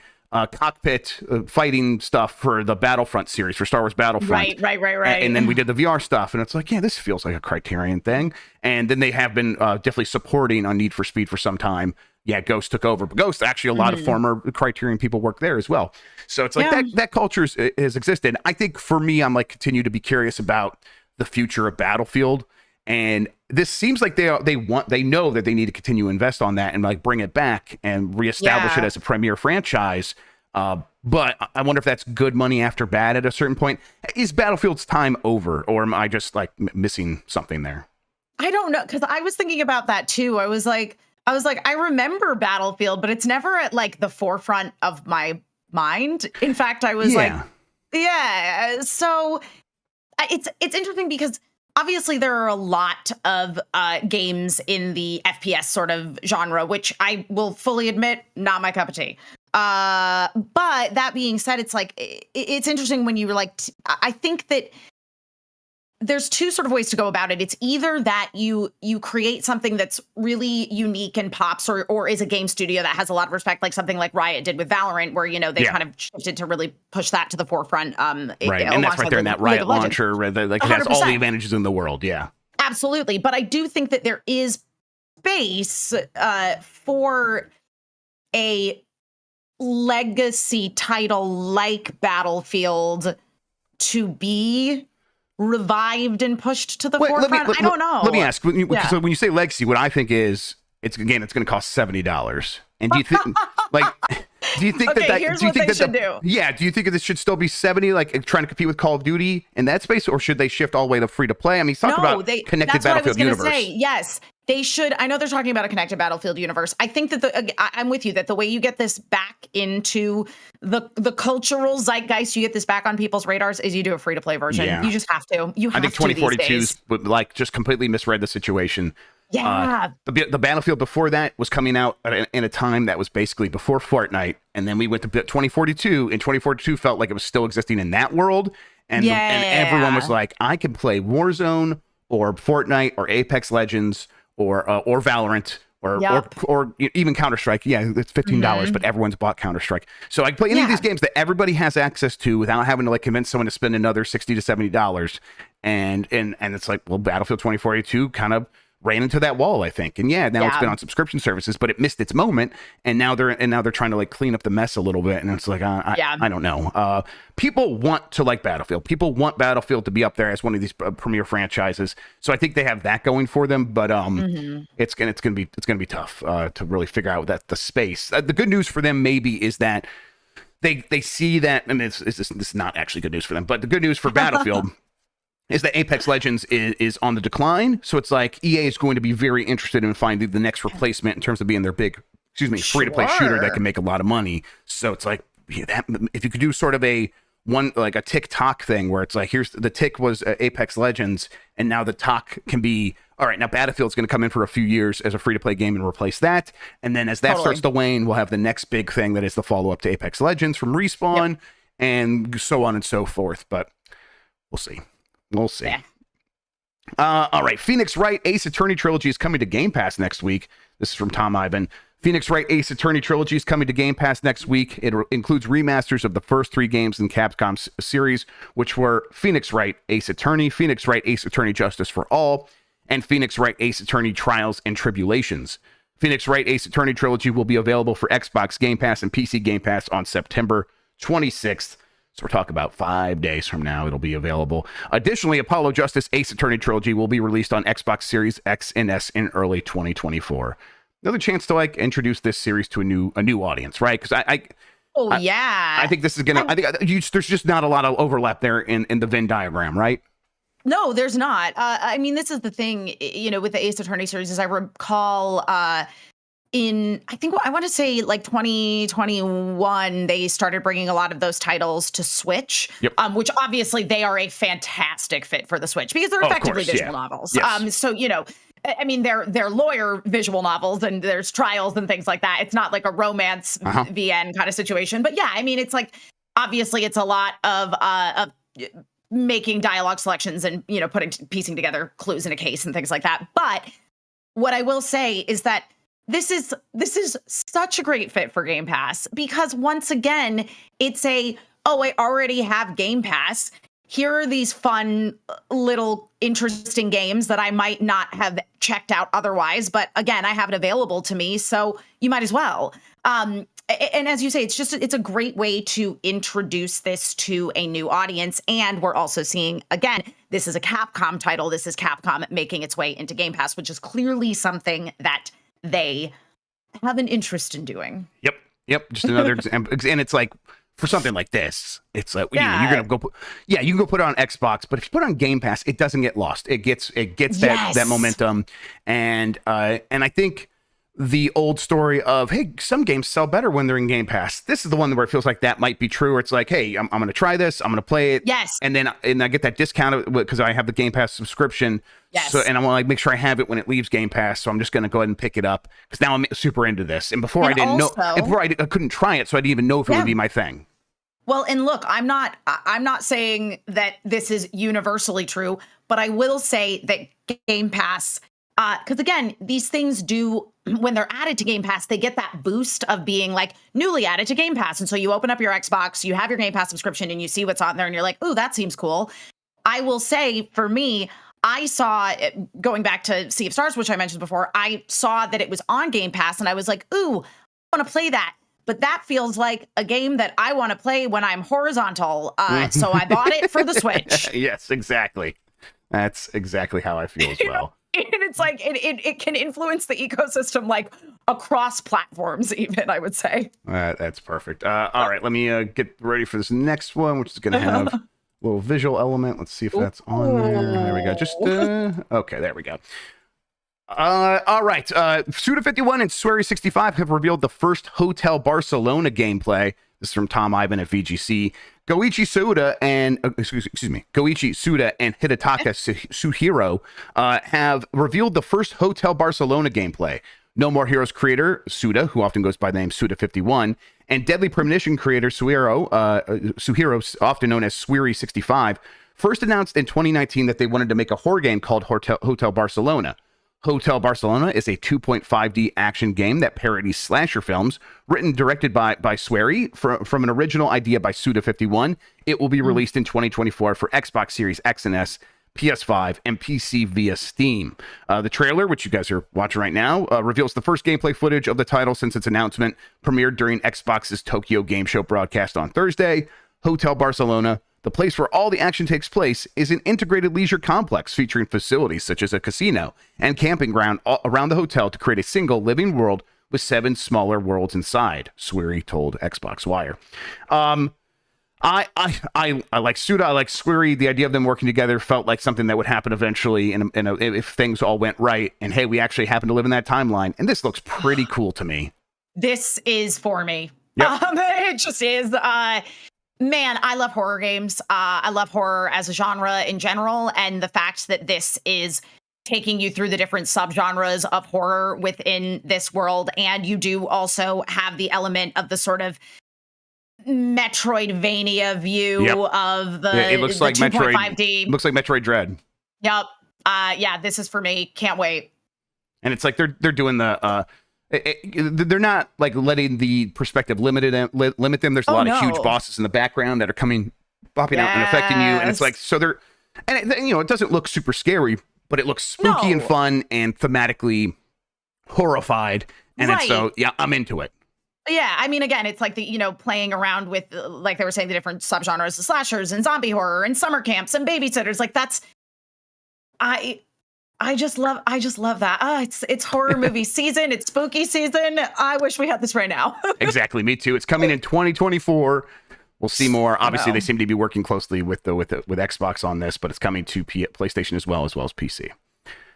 cockpit fighting stuff for the Battlefront series, for Star Wars Battlefront. Right. And then we did the VR stuff, and it's like, yeah, this feels like a Criterion thing. And then they have been definitely supporting on Need for Speed for some time. Yeah, Ghost took over, but Ghost, actually, a lot of former Criterion people work there as well. So it's like that culture has existed. I think for me, I'm like, continue to be curious about the future of Battlefield. And this seems like they know that they need to continue to invest on that and like bring it back and reestablish it as a premier franchise. But I wonder if that's good money after bad at a certain point. Is Battlefield's time over, or am I just like missing something there? I don't know, because I was thinking about that too. I was like, I remember Battlefield, but it's never at like the forefront of my mind. In fact, I was So it's interesting because obviously, there are a lot of games in the FPS sort of genre, which I will fully admit, not my cup of tea. But that being said, it's like, it's interesting when you were like, I think that there's two sort of ways to go about it. It's either that you create something that's really unique and pops, or is a game studio that has a lot of respect, like something like Riot did with Valorant, where, they kind of shifted to really push that to the forefront. Right, and that's right there in that Riot launcher, like it has all the advantages in the world, yeah. Absolutely, but I do think that there is space for a legacy title like Battlefield to be revived and pushed to the forefront. I don't know. Let me ask. When you say legacy, what I think is it's going to cost $70. And do you think Do you think okay, that here's do you what think they that should do. Yeah, do you think this should still be 70, like trying to compete with Call of Duty in that space, or should they shift all the way to free to play? I mean, he's talking about connected that's what Battlefield I was universe. Say. Yes, they should. I know they're talking about a connected Battlefield universe. I think that I'm with you that the way you get this back into the cultural zeitgeist, you get this back on people's radars, is you do a free to play version. Yeah. You just have to. You have I think to these 2042's days. like just completely misread the situation. Yeah. The Battlefield before that was coming out in a time that was basically before Fortnite, and then we went to 2042, and 2042 felt like it was still existing in that world, and everyone was like, I can play Warzone or Fortnite or Apex Legends or Valorant or even Counter-Strike. Yeah, it's $15, but everyone's bought Counter-Strike. So I can play any of these games that everybody has access to without having to like convince someone to spend another $60 to $70. And it's like, well, Battlefield 2042 kind of ran into that wall, I think. And now it's been on subscription services, but it missed its moment. And now they're trying to like clean up the mess a little bit. And it's like, I don't know. People want to like Battlefield. People want Battlefield to be up there as one of these premier franchises. So I think they have that going for them. But it's gonna be tough to really figure out the space. The good news for them maybe is that they see that, and this is not actually good news for them, but the good news for Battlefield is that Apex Legends is on the decline. So it's like EA is going to be very interested in finding the next replacement in terms of being their big, free-to-play shooter that can make a lot of money. So it's like, if you could do sort of a TikTok thing where it's like, here's the tick was Apex Legends, and now the talk can be, all right, now Battlefield's going to come in for a few years as a free-to-play game and replace that. And then as that starts to wane, we'll have the next big thing that is the follow-up to Apex Legends from Respawn and so on and so forth. But we'll see. We'll see. Yeah. All right. Phoenix Wright Ace Attorney Trilogy is coming to Game Pass next week. This is from Tom Ivan. Phoenix Wright Ace Attorney Trilogy is coming to Game Pass next week. It includes remasters of the first 3 games in Capcom's series, which were Phoenix Wright Ace Attorney, Phoenix Wright Ace Attorney Justice for All, and Phoenix Wright Ace Attorney Trials and Tribulations. Phoenix Wright Ace Attorney Trilogy will be available for Xbox Game Pass and PC Game Pass on September 26th. So we're talking about 5 days from now, it'll be available. Additionally, Apollo Justice Ace Attorney Trilogy will be released on Xbox Series X and S in early 2024. Another chance to like introduce this series to a new audience, right? Because I think this is gonna. There's just not a lot of overlap there in the Venn diagram, right? No, there's not. I mean, this is the thing, with the Ace Attorney series, as I recall, I want to say like 2021, they started bringing a lot of those titles to Switch, which obviously they are a fantastic fit for the Switch because they're effectively visual novels. Yes. So, I mean, they're lawyer visual novels and there's trials and things like that. It's not like a romance VN kind of situation. But yeah, I mean, it's like, obviously it's a lot of making dialogue selections and, piecing together clues in a case and things like that. But what I will say is that this is such a great fit for Game Pass because once again, it's I already have Game Pass. Here are these fun little interesting games that I might not have checked out otherwise, but again, I have it available to me, so you might as well. And as you say, it's a great way to introduce this to a new audience. And we're also seeing, again, this is a Capcom title. This is Capcom making its way into Game Pass, which is clearly something that they have an interest in doing. Yep. Just another example. And it's like, for something like this, it's like, you're going to you can go put it on Xbox, but if you put it on Game Pass, it doesn't get lost. It gets that momentum. And I think the old story of, hey, some games sell better when they're in Game Pass. This is the one where it feels like that might be true. Where it's like, hey, I'm going to try this. I'm going to play it. Yes. And then I get that discount because I have the Game Pass subscription. Yes. So, and I want to like make sure I have it when it leaves Game Pass. So I'm just going to go ahead and pick it up because now I'm super into this. And before I didn't know, I couldn't try it. So I didn't even know if it would be my thing. Well, and look, I'm not saying that this is universally true, but I will say that Game Pass, because again, these things do, when they're added to Game Pass, they get that boost of being like newly added to Game Pass. And so you open up your Xbox, you have your Game Pass subscription and you see what's on there and you're like, ooh, that seems cool. I will say for me, I saw, going back to Sea of Stars, which I mentioned before, I saw that it was on Game Pass and I was like, ooh, I want to play that. But that feels like a game that I want to play when I'm horizontal. So I bought it for the Switch. Yes, exactly. That's exactly how I feel as well. And it's like it can influence the ecosystem like across platforms, even, I would say. That's perfect. All right, let me get ready for this next one, which is going to have a little visual element. Let's see if that's on there. There we go. Just okay, there we go. All right. Suda51 and SWERY65 have revealed the first Hotel Barcelona gameplay. This is from Tom Ivan at VGC. Goichi Suda and Goichi Suda and Hidetaka Suhiro have revealed the first Hotel Barcelona gameplay. No More Heroes creator Suda, who often goes by the name Suda51, and Deadly Premonition creator Suhiro, often known as SWERY65, first announced in 2019 that they wanted to make a horror game called Hotel Barcelona. Hotel Barcelona is a 2.5D action game that parodies slasher films, written and directed by SWERY from an original idea by Suda51. It will be released in 2024 for Xbox Series X and S, PS5, and PC via Steam. The trailer, which you guys are watching right now, reveals the first gameplay footage of the title since its announcement premiered during Xbox's Tokyo Game Show broadcast on Thursday. Hotel Barcelona, the place where all the action takes place, is an integrated leisure complex featuring facilities such as a casino and camping ground around the hotel to create a single living world with 7 smaller worlds inside, SWERY told Xbox Wire. I like Suda, I like SWERY. The idea of them working together felt like something that would happen eventually, and if things all went right. And hey, we actually happen to live in that timeline, and this looks pretty cool to me. This is for me. Yep. It just is. Man, I love horror games. I love horror as a genre in general. And the fact that this is taking you through the different subgenres of horror within this world. And you do also have the element of the sort of Metroidvania view of the, it looks like 2.5D. Looks like Metroid Dread. Yep. Yeah, this is for me. Can't wait. And it's like they're doing the... they're not like letting the perspective limit them. There's a lot of huge bosses in the background that are popping out and affecting you. And it's like, so they're, and it doesn't look super scary, but it looks spooky and fun and thematically horrified. And it's so, yeah, I'm into it. Yeah, I mean, again, it's like playing around with, like they were saying, the different subgenres of slashers and zombie horror and summer camps and babysitters. Like that's, I just love that. It's horror movie season. It's spooky season. I wish we had this right now. Exactly. Me too. It's coming in 2024. We'll see more. Obviously, they seem to be working closely with Xbox on this, but it's coming to PlayStation as well as PC.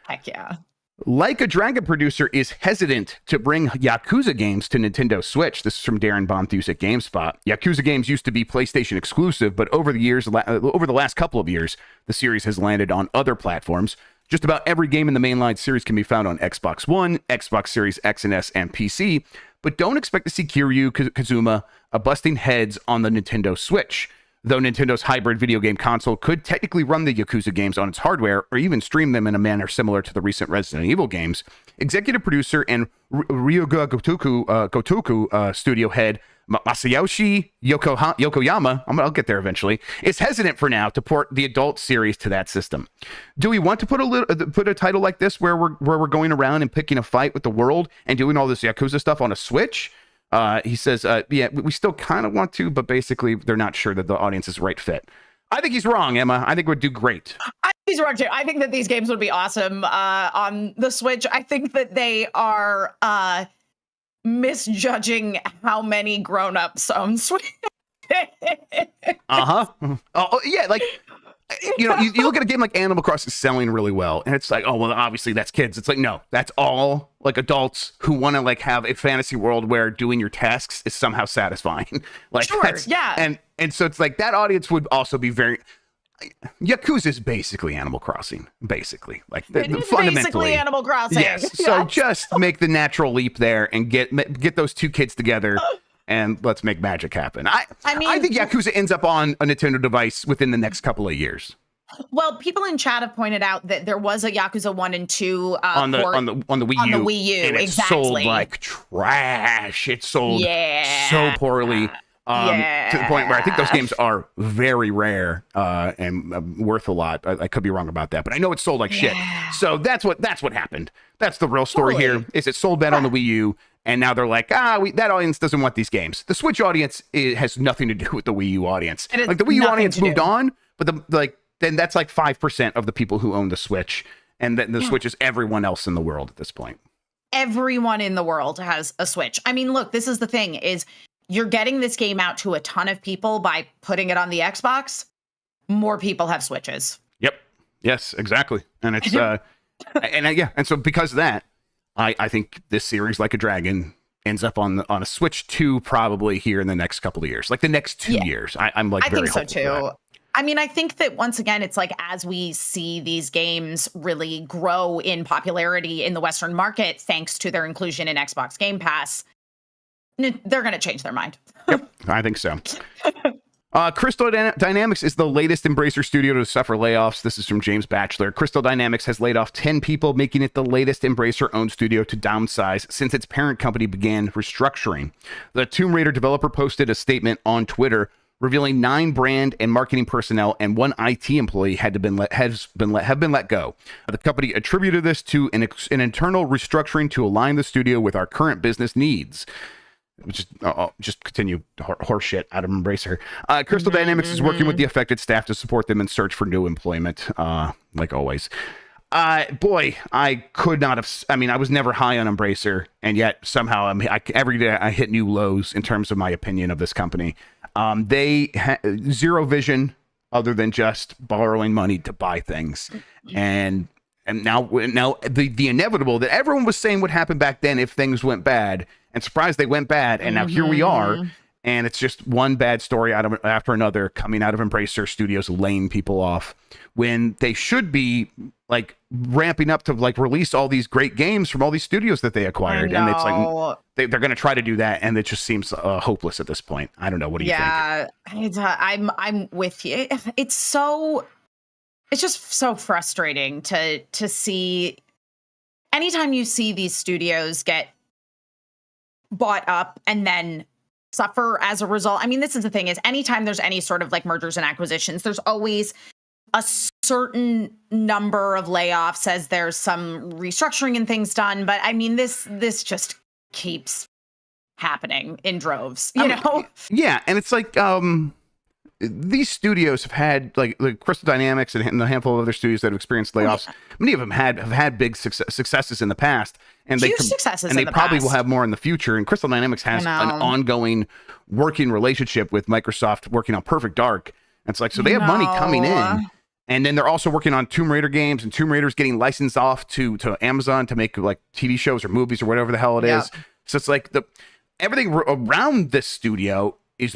Heck yeah. Like a Dragon producer is hesitant to bring Yakuza games to Nintendo Switch. This is from Darren Bonthus at GameSpot. Yakuza games used to be PlayStation exclusive, but over the last couple of years, the series has landed on other platforms. Just about every game in the mainline series can be found on Xbox One, Xbox Series X and S, and PC, but don't expect to see Kiryu Kazuma busting heads on the Nintendo Switch. Though Nintendo's hybrid video game console could technically run the Yakuza games on its hardware or even stream them in a manner similar to the recent Resident Evil games, executive producer and Ryuga Gotoku studio head Masayoshi Yokoyama, I'll get there eventually, is hesitant for now to port the adult series to that system. Do we want to put a title like this where we're going around and picking a fight with the world and doing all this Yakuza stuff on a Switch? He says, yeah, we still kind of want to, but basically they're not sure that the audience is the right fit. I think he's wrong, Emma. I think it would do great. I think he's wrong too. I think that these games would be awesome on the Switch. I think that they are misjudging how many grown-ups own Switch. Oh, yeah, like... you look at a game like Animal Crossing selling really well, and it's like, oh, well, obviously that's kids. It's like, no, that's all like adults who want to like have a fantasy world where doing your tasks is somehow satisfying. Like, sure, yeah. And so it's like that audience would also be very... Yakuza is basically Animal Crossing, basically. Like fundamentally, basically Animal Crossing. Yes. So just make the natural leap there and get those two kids together. And let's make magic happen. I think Yakuza ends up on a Nintendo device within the next couple of years. Well, people in chat have pointed out that there was a Yakuza 1 and 2 on the Wii U. On the Wii U, and it sold like trash. It sold so poorly. To the point where I think those games are very rare and worth a lot. I could be wrong about that, but I know it sold like shit. So that's what happened. That's the real story here. Is it sold bad on the Wii U, and now they're like, that audience doesn't want these games. The Switch audience has nothing to do with the Wii U audience. Like the Wii U audience moved on, but then that's like 5% of the people who own the Switch. And then the Switch is everyone else in the world at this point. Everyone in the world has a Switch. I mean, look, this is the thing, is you're getting this game out to a ton of people by putting it on the Xbox. More people have Switches. Yep. Yes, exactly. And it's and so because of that, I think this series, Like a Dragon, ends up on a Switch 2 probably here in the next couple of years, like the next 2 years. I'm like, very think so hopeful too. I mean, I think that once again, it's like as we see these games really grow in popularity in the Western market, thanks to their inclusion in Xbox Game Pass, they're going to change their mind. Yep, I think so. Crystal Dynamics is the latest Embracer studio to suffer layoffs. This is from James Batchelor. Crystal Dynamics has laid off 10 people, making it the latest Embracer-owned studio to downsize since its parent company began restructuring. The Tomb Raider developer posted a statement on Twitter revealing 9 brand and marketing personnel and 1 IT employee have been let go. The company attributed this to an internal restructuring to align the studio with our current business needs. Just continue horseshit out of Embracer. Crystal Dynamics is working with the affected staff to support them in search for new employment, like always. Boy, I could not have. I mean, I was never high on Embracer, and yet somehow every day I hit new lows in terms of my opinion of this company. They zero vision other than just borrowing money to buy things, and now the inevitable that everyone was saying would happen back then if things went bad, and surprised they went bad, and now here we are. And it's just one bad story after another coming out of Embracer Studios, laying people off when they should be like ramping up to like release all these great games from all these studios that they acquired. And it's like they're going to try to do that, and it just seems hopeless at this point. I don't know. What do you think? Yeah, I'm with you. It's just so frustrating to see. Anytime you see these studios get bought up and then suffer as a result. I mean, this is the thing, is anytime there's any sort of like mergers and acquisitions, there's always a certain number of layoffs as there's some restructuring and things done. But I mean, this just keeps happening in droves, you know? Yeah. And it's like, these studios have had like Crystal Dynamics and a handful of other studios that have experienced layoffs. Many of them have had big successes in the past, and huge successes, and they probably will have more in the future. And Crystal Dynamics has an ongoing working relationship with Microsoft, working on Perfect Dark. And it's like, so they have money coming in, and then they're also working on Tomb Raider games, and Tomb Raider's getting licensed off to Amazon to make like TV shows or movies or whatever the hell it is. So it's like everything around this studio is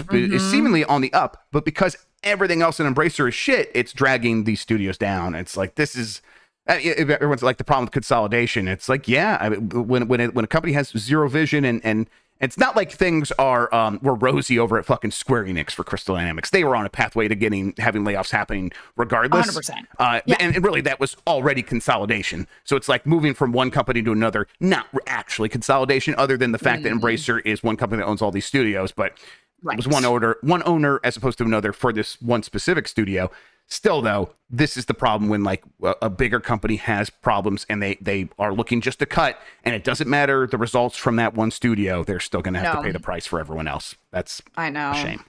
seemingly on the up, but because everything else in Embracer is shit, it's dragging these studios down. It's like, this is everyone's like the problem with consolidation. It's like, yeah, I mean, when a company has zero vision and it's not like things were rosy over at fucking Square Enix for Crystal Dynamics. They were on a pathway to having layoffs happening regardless. 100%. And really that was already consolidation. So it's like moving from one company to another, not actually consolidation, other than the fact that Embracer is one company that owns all these studios, but it was one owner as opposed to another for this one specific studio. Still, though, this is the problem when like a bigger company has problems and they are looking just to cut, and it doesn't matter the results from that one studio. They're still going to have to pay the price for everyone else. That's a shame.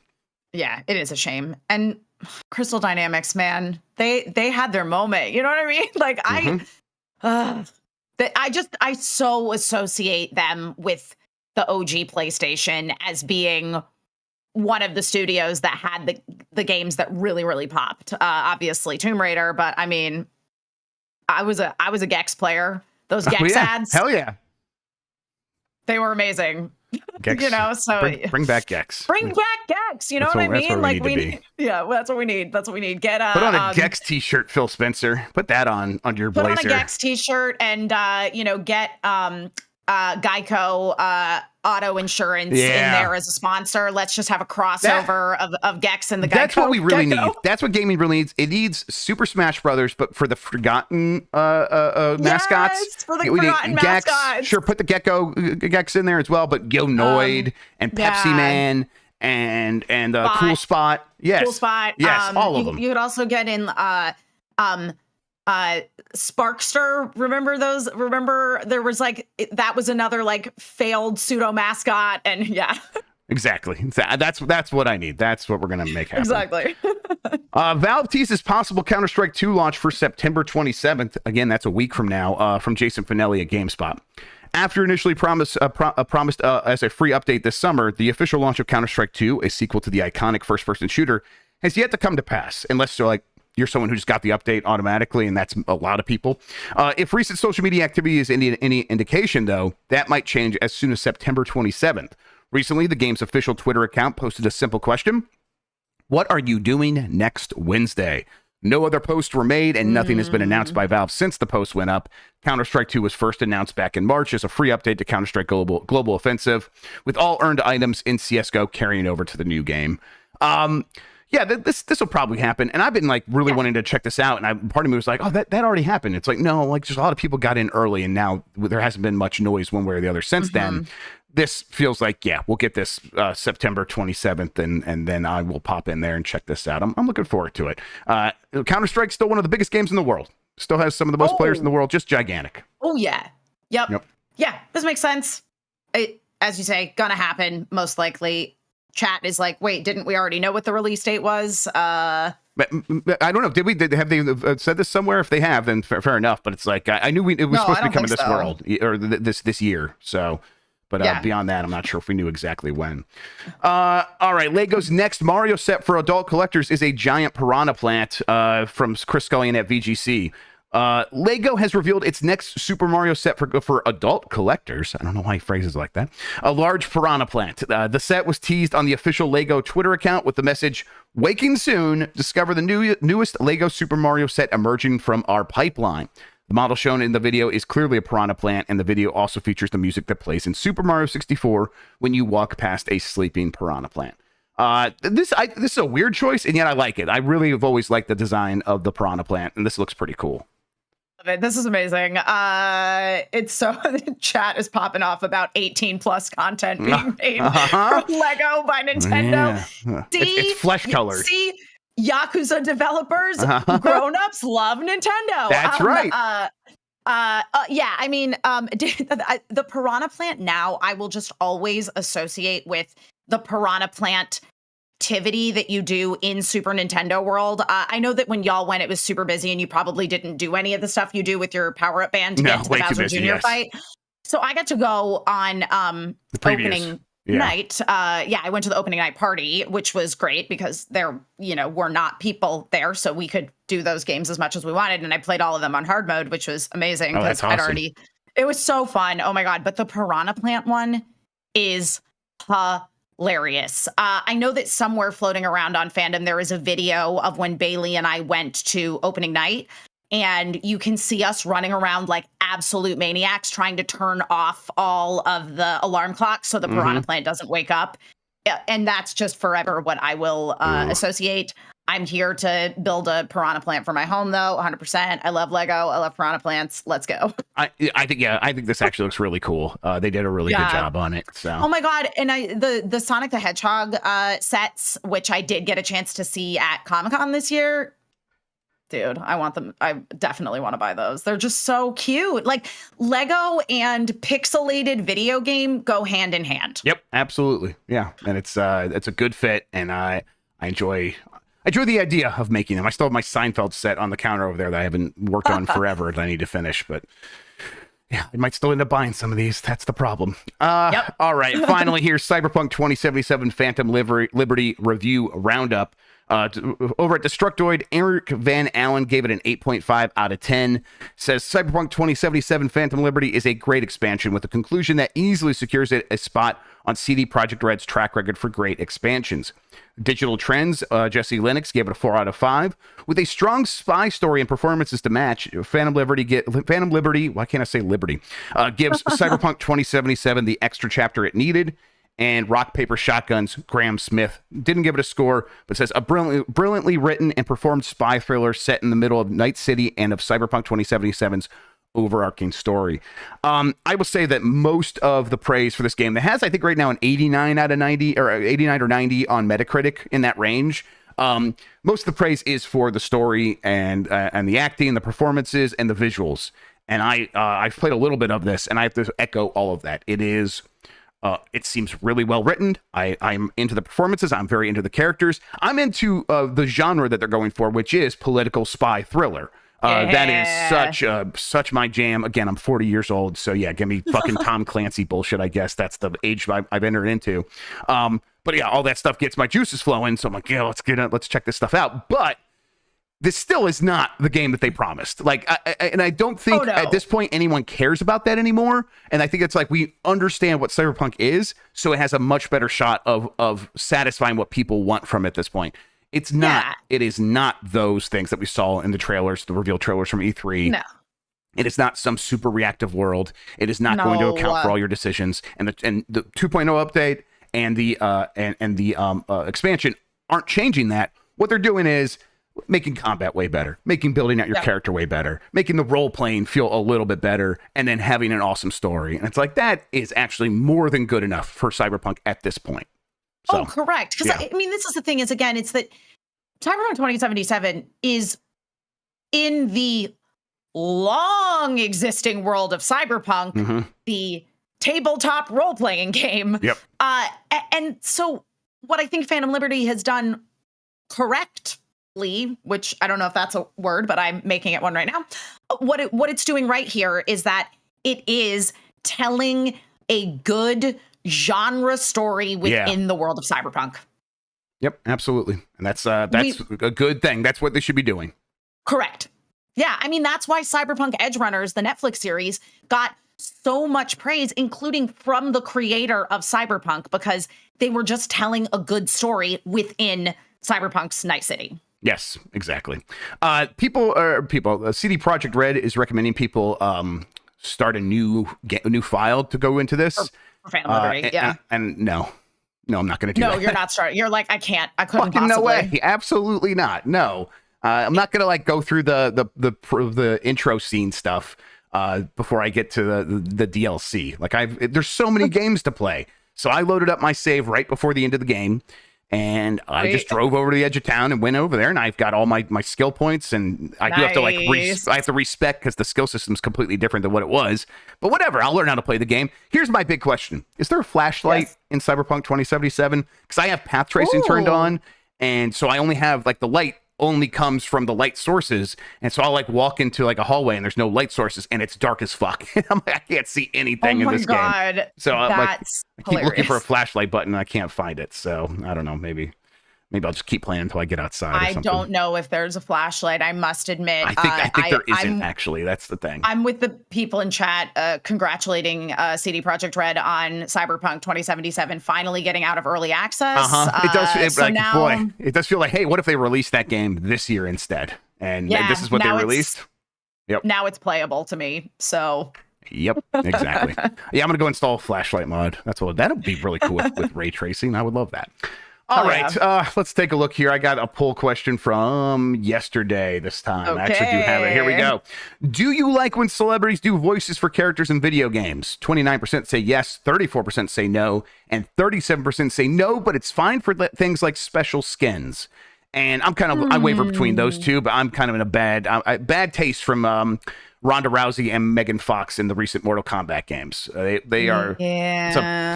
Yeah, it is a shame. And Crystal Dynamics, man, they had their moment. You know what I mean? Like I so associate them with the OG PlayStation as being one of the studios that had the games that really, really popped. Obviously Tomb Raider, but I mean, I was a Gex player. Those Gex ads. Hell yeah. They were amazing. Gex, you know, so bring back Gex. Bring back Gex. You know what I mean? Like we need, well, that's what we need. That's what we need. Put on a Gex t-shirt, Phil Spencer. Put that on your blazer. Put on a Gex t-shirt and get Geico auto insurance in there as a sponsor. Let's just have a crossover of Gex and the Geico. That's what we really need. That's what gaming really needs. It needs Super Smash Brothers, but for the forgotten mascots. For the forgotten mascots. Sure, put the Gex in there as well, but Noid and Pepsi Man and Cool Spot. Yes. Cool Spot. Yes, all of them. You could also get in Sparkster. Remember those? Remember there was like that was another like failed pseudo mascot, and Exactly. That's what I need. That's what we're going to make happen. Exactly. Valve teases possible Counter-Strike 2 launch for September 27th. Again, that's a week from now, from Jason Finelli at GameSpot. After initially promised as a free update this summer, the official launch of Counter-Strike 2, a sequel to the iconic first-person shooter, has yet to come to pass, unless you're someone who just got the update automatically, and that's a lot of people. If recent social media activity is any indication, though, that might change as soon as September 27th. Recently, the game's official Twitter account posted a simple question: what are you doing next Wednesday? No other posts were made, and nothing has been announced by Valve since the post went up. Counter-Strike 2 was first announced back in March as a free update to Counter-Strike Global Offensive, with all earned items in CSGO carrying over to the new game. Yeah, this will probably happen, and I've been really wanting to check this out, and part of me was like, oh, that already happened. It's like, no, just a lot of people got in early, and now there hasn't been much noise one way or the other since then. This feels like, yeah, we'll get this September 27th, and then I will pop in there and check this out. I'm looking forward to it. Counter-Strike's still one of the biggest games in the world. Still has some of the most players in the world, just gigantic. Oh, yeah. Yep. Yeah, this makes sense. As you say, gonna happen, most likely. Chat is like, wait, didn't we already know what the release date was? But I don't know. Have they said this somewhere? If they have, then fair enough. But it's like, I knew it was supposed to be coming this world or this year. So, but beyond that, I'm not sure if we knew exactly when. All right, Lego's next Mario set for adult collectors is a giant piranha plant from Chris Scullion at VGC. Lego has revealed its next Super Mario set for adult collectors. I don't know why he phrases it like that. A large piranha plant. The set was teased on the official Lego Twitter account with the message, "Waking soon, discover the newest Lego Super Mario set emerging from our pipeline." The model shown in the video is clearly a piranha plant, and the video also features the music that plays in Super Mario 64 when you walk past a sleeping piranha plant. This is a weird choice, and yet I like it. I really have always liked the design of the piranha plant, and this looks pretty cool. This is amazing. It's so the chat is popping off about 18 plus content being made from Lego by Nintendo. Yeah. It's flesh colored. See, Yakuza developers, grown-ups love Nintendo. That's right. Yeah, I mean, the piranha plant now I will just always associate with the piranha plant activity that you do in Super Nintendo World. I know that when y'all went, it was super busy and you probably didn't do any of the stuff you do with your power-up band to get to the Bowser Jr. fight. So I got to go on the opening night. I went to the opening night party, which was great because there, were not people there, so we could do those games as much as we wanted. And I played all of them on hard mode, which was amazing because it was so fun. Oh my God. But the piranha plant one is hilarious. I know that somewhere floating around on fandom, there is a video of when Bailey and I went to opening night, and you can see us running around like absolute maniacs trying to turn off all of the alarm clocks so the piranha plant doesn't wake up. And that's just forever what I will associate. I'm here to build a piranha plant for my home, though, 100%. I love Lego. I love piranha plants. Let's go. I think this actually looks really cool. They did a really good job on it. So. Oh my God! And the Sonic the Hedgehog sets, which I did get a chance to see at Comic-Con this year. Dude, I want them. I definitely want to buy those. They're just so cute. Like Lego and pixelated video game go hand in hand. Yep, absolutely. Yeah, and it's a good fit, and I enjoy the idea of making them. I still have my Seinfeld set on the counter over there that I haven't worked on forever that I need to finish, but yeah, I might still end up buying some of these. That's the problem. All right, finally here's Cyberpunk 2077 Phantom Liberty review roundup. Over at Destructoid, Eric Van Allen gave it an 8.5 out of 10. Says Cyberpunk 2077 Phantom Liberty is a great expansion with a conclusion that easily secures it a spot on CD Projekt Red's track record for great expansions. Digital Trends, Jesse Lennox gave it a 4 out of 5. With a strong spy story and performances to match, Phantom Liberty, why can't I say Liberty? Gives Cyberpunk 2077 the extra chapter it needed. And Rock, Paper, Shotguns, Graham Smith didn't give it a score, but says a brilliantly written and performed spy thriller set in the middle of Night City and of Cyberpunk 2077's overarching story. I will say that most of the praise for this game that has, I think right now, an 89 out of 90 or 89 or 90 on Metacritic, in that range. Most of the praise is for the story and the acting, the performances, and the visuals. And I've played a little bit of this, and I have to echo all of that. It is It seems really well written. I'm into the performances. I'm very into the characters. I'm into the genre that they're going for, which is political spy thriller. That is such my jam. Again, I'm 40 years old, so yeah, give me fucking Tom Clancy bullshit. I guess that's the age I've entered into. But yeah, all that stuff gets my juices flowing. So I'm like, yeah, let's check this stuff out. But this still is not the game that they promised. Like, I don't think at this point anyone cares about that anymore. And I think it's like we understand what Cyberpunk is, so it has a much better shot of satisfying what people want from it at this point. It's not. Yeah. It is not those things that we saw in the trailers, the reveal trailers from E3. No. It is not some super reactive world. It is not going to account for all your decisions. And the 2.0 update and the expansion aren't changing that. What they're doing is making combat way better, making building out your character way better, making the role playing feel a little bit better, and then having an awesome story. And it's like, that is actually more than good enough for Cyberpunk at this point. So, correct. Because I mean, this is the thing is, again, it's that Cyberpunk 2077 is in the long existing world of Cyberpunk, the tabletop role-playing game. Yep. And so what I think Phantom Liberty has done correctly, which I don't know if that's a word, but I'm making it one right now. What it's doing right here is that it is telling a good genre story within the world of Cyberpunk. Yep, absolutely. And that's a good thing. That's what they should be doing. Correct. Yeah, I mean, that's why Cyberpunk Edge Runners, the Netflix series, got so much praise, including from the creator of Cyberpunk, because they were just telling a good story within Cyberpunk's Night City. Yes, exactly. People. CD Projekt Red is recommending people start a new file to go into this. For Phantom Liberty, and no, I'm not going to do that. No, you're not starting. You're like, I can't. I couldn't fucking possibly. No way. Absolutely not. No. I'm not gonna like go through the intro scene stuff before I get to the DLC. Like there's so many games to play, so I loaded up my save right before the end of the game, and I just drove over to the edge of town and went over there, and I've got all my skill points, and I do have to I have to respect because the skill system is completely different than what it was. But whatever, I'll learn how to play the game. Here's my big question: is there a flashlight in Cyberpunk 2077? Because I have path tracing turned on, and so I only have like the light only comes from the light sources, and so I'll like walk into like a hallway and there's no light sources and it's dark as fuck. I'm like, I can't see anything in this game. So I keep looking for a flashlight button and I can't find it. So I don't know, maybe I'll just keep playing until I get outside. I don't know if there's a flashlight. I must admit. I think there isn't actually. That's the thing. I'm with the people in chat congratulating CD Projekt Red on Cyberpunk 2077 finally getting out of early access. It does. It does feel like, hey, what if they released that game this year instead? And this is what they released. Yep. Now it's playable to me. So. Yep, exactly. Yeah, I'm gonna go install a flashlight mod. That'll be really cool with ray tracing. I would love that. All right, let's take a look here. I got a poll question from yesterday this time. Okay. I actually do have it. Here we go. Do you like when celebrities do voices for characters in video games? 29% say yes, 34% say no, and 37% say no, but it's fine for things like special skins. And I waver between those two, but I'm kind of in a bad taste from Ronda Rousey and Megan Fox in the recent Mortal Kombat games. They are,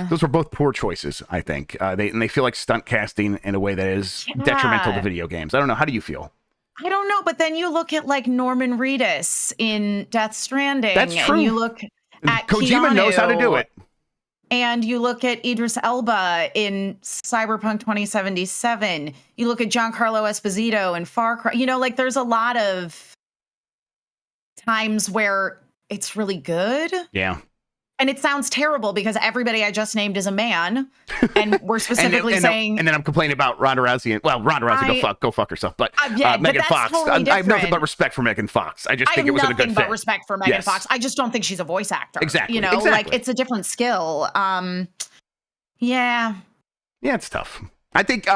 those were both poor choices, I think. They feel like stunt casting in a way that is detrimental to video games. I don't know. How do you feel? I don't know, but then you look at like Norman Reedus in Death Stranding. That's true. And you look at Kojima knows how to do it. And you look at Idris Elba in Cyberpunk 2077. You look at Giancarlo Esposito in Far Cry. Like there's a lot of times where it's really good. Yeah. And it sounds terrible because everybody I just named is a man. And we're specifically saying. And then I'm complaining about Ronda Rousey. Ronda Rousey, go fuck herself. But Megan Fox. Totally I have nothing but respect for Megan Fox. I just think it was a good fit. Nothing but respect for Megan Fox. I just don't think she's a voice actor. Exactly. Like it's a different skill. Yeah, it's tough. I think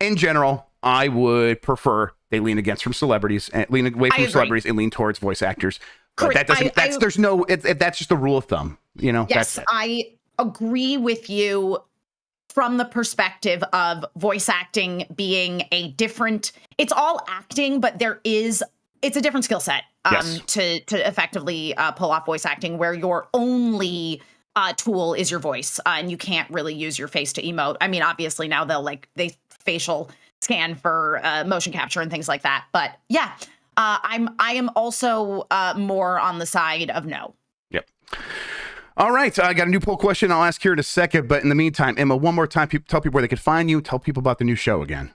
in general, I would prefer they lean away from celebrities and lean towards voice actors. But that doesn't. That's just the rule of thumb. Yes, I agree with you from the perspective of voice acting being a different. It's all acting, but it's a different skill set to effectively pull off voice acting, where you're only tool is your voice, and you can't really use your face to emote. I mean, obviously now they facial scan for motion capture and things like that. But yeah, I am also more on the side of no. Yep. All right, I got a new poll question I'll ask here in a second, but in the meantime, Emma, one more time, tell people where they can find you. Tell people about the new show again.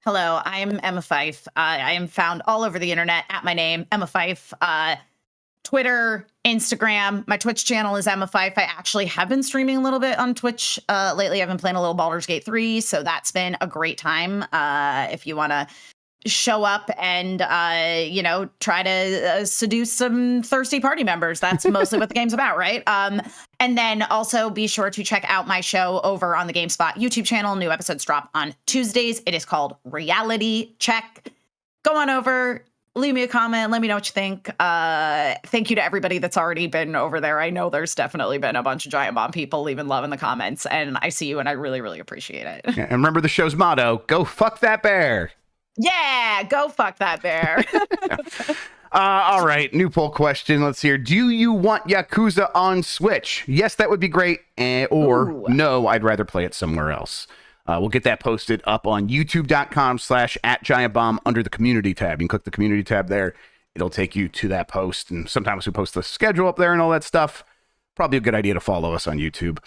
Hello, I am Emma Fyffe. I am found all over the internet at my name, Emma Fyffe. Twitter, Instagram. My Twitch channel is Emma Fyffe. I actually have been streaming a little bit on Twitch lately. I've been playing a little Baldur's Gate 3, so that's been a great time. If you want to show up and try to seduce some thirsty party members, that's mostly what the game's about, right? And then also be sure to check out my show over on the GameSpot YouTube channel. New episodes drop on Tuesdays. It is called Reality Check. Go on over, leave me a comment, let me know what you think. Thank you to everybody that's already been over there. I know there's definitely been a bunch of Giant Bomb people leaving love in the comments, and I see you and I really, really appreciate it. Yeah, and remember the show's motto, go fuck that bear. Yeah, go fuck that bear. All right, new poll question. Let's hear. Do you want Yakuza on Switch? Yes, that would be great. Or Ooh. No, I'd rather play it somewhere else. We'll get that posted up on youtube.com/@giantbomb under the community tab. You can click the community tab there. It'll take you to that post. And sometimes we post the schedule up there and all that stuff. Probably a good idea to follow us on YouTube.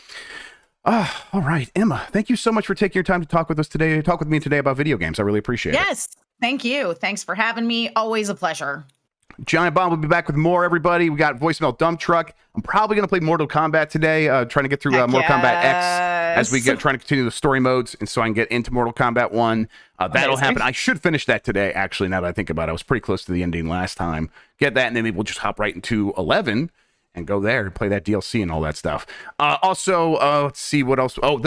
All right, Emma, thank you so much for taking your time to talk with me today about video games. I really appreciate it. Yes, thank you. Thanks for having me. Always a pleasure. Giant Bomb will be back with more, everybody. We got Voicemail Dump Truck. I'm probably going to play Mortal Kombat today, trying to get through Mortal Kombat X as we trying to continue the story modes, and so I can get into Mortal Kombat 1. That'll happen. I should finish that today, actually, now that I think about it. I was pretty close to the ending last time. Get that, and then maybe we'll just hop right into 11 and go there and play that DLC and all that stuff. Also, let's see what else. Oh,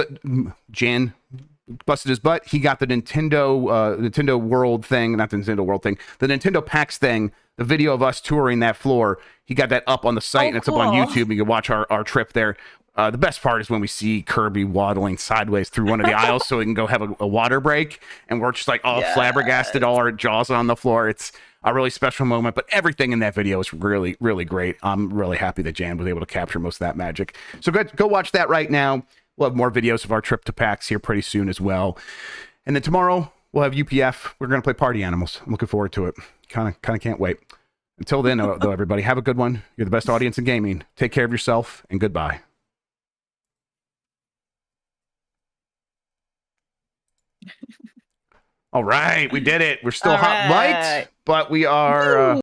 Jan busted his butt. He got the Nintendo World thing, not the Nintendo World thing, the Nintendo PAX thing, the video of us touring that floor. He got that up on the site, and it's cool. up on YouTube. You can watch our trip there. The best part is when we see Kirby waddling sideways through one of the aisles so he can go have a water break, and we're just like all flabbergasted, all our jaws on the floor. It's a really special moment, but everything in that video is really, really great. I'm really happy that Jan was able to capture most of that magic. So go watch that right now. We'll have more videos of our trip to PAX here pretty soon as well. And then tomorrow we'll have UPF. We're going to play Party Animals. I'm looking forward to it. Kind of can't wait. Until then, though, everybody, have a good one. You're the best audience in gaming. Take care of yourself, and goodbye. All right, we did it. We're still hot light, but we are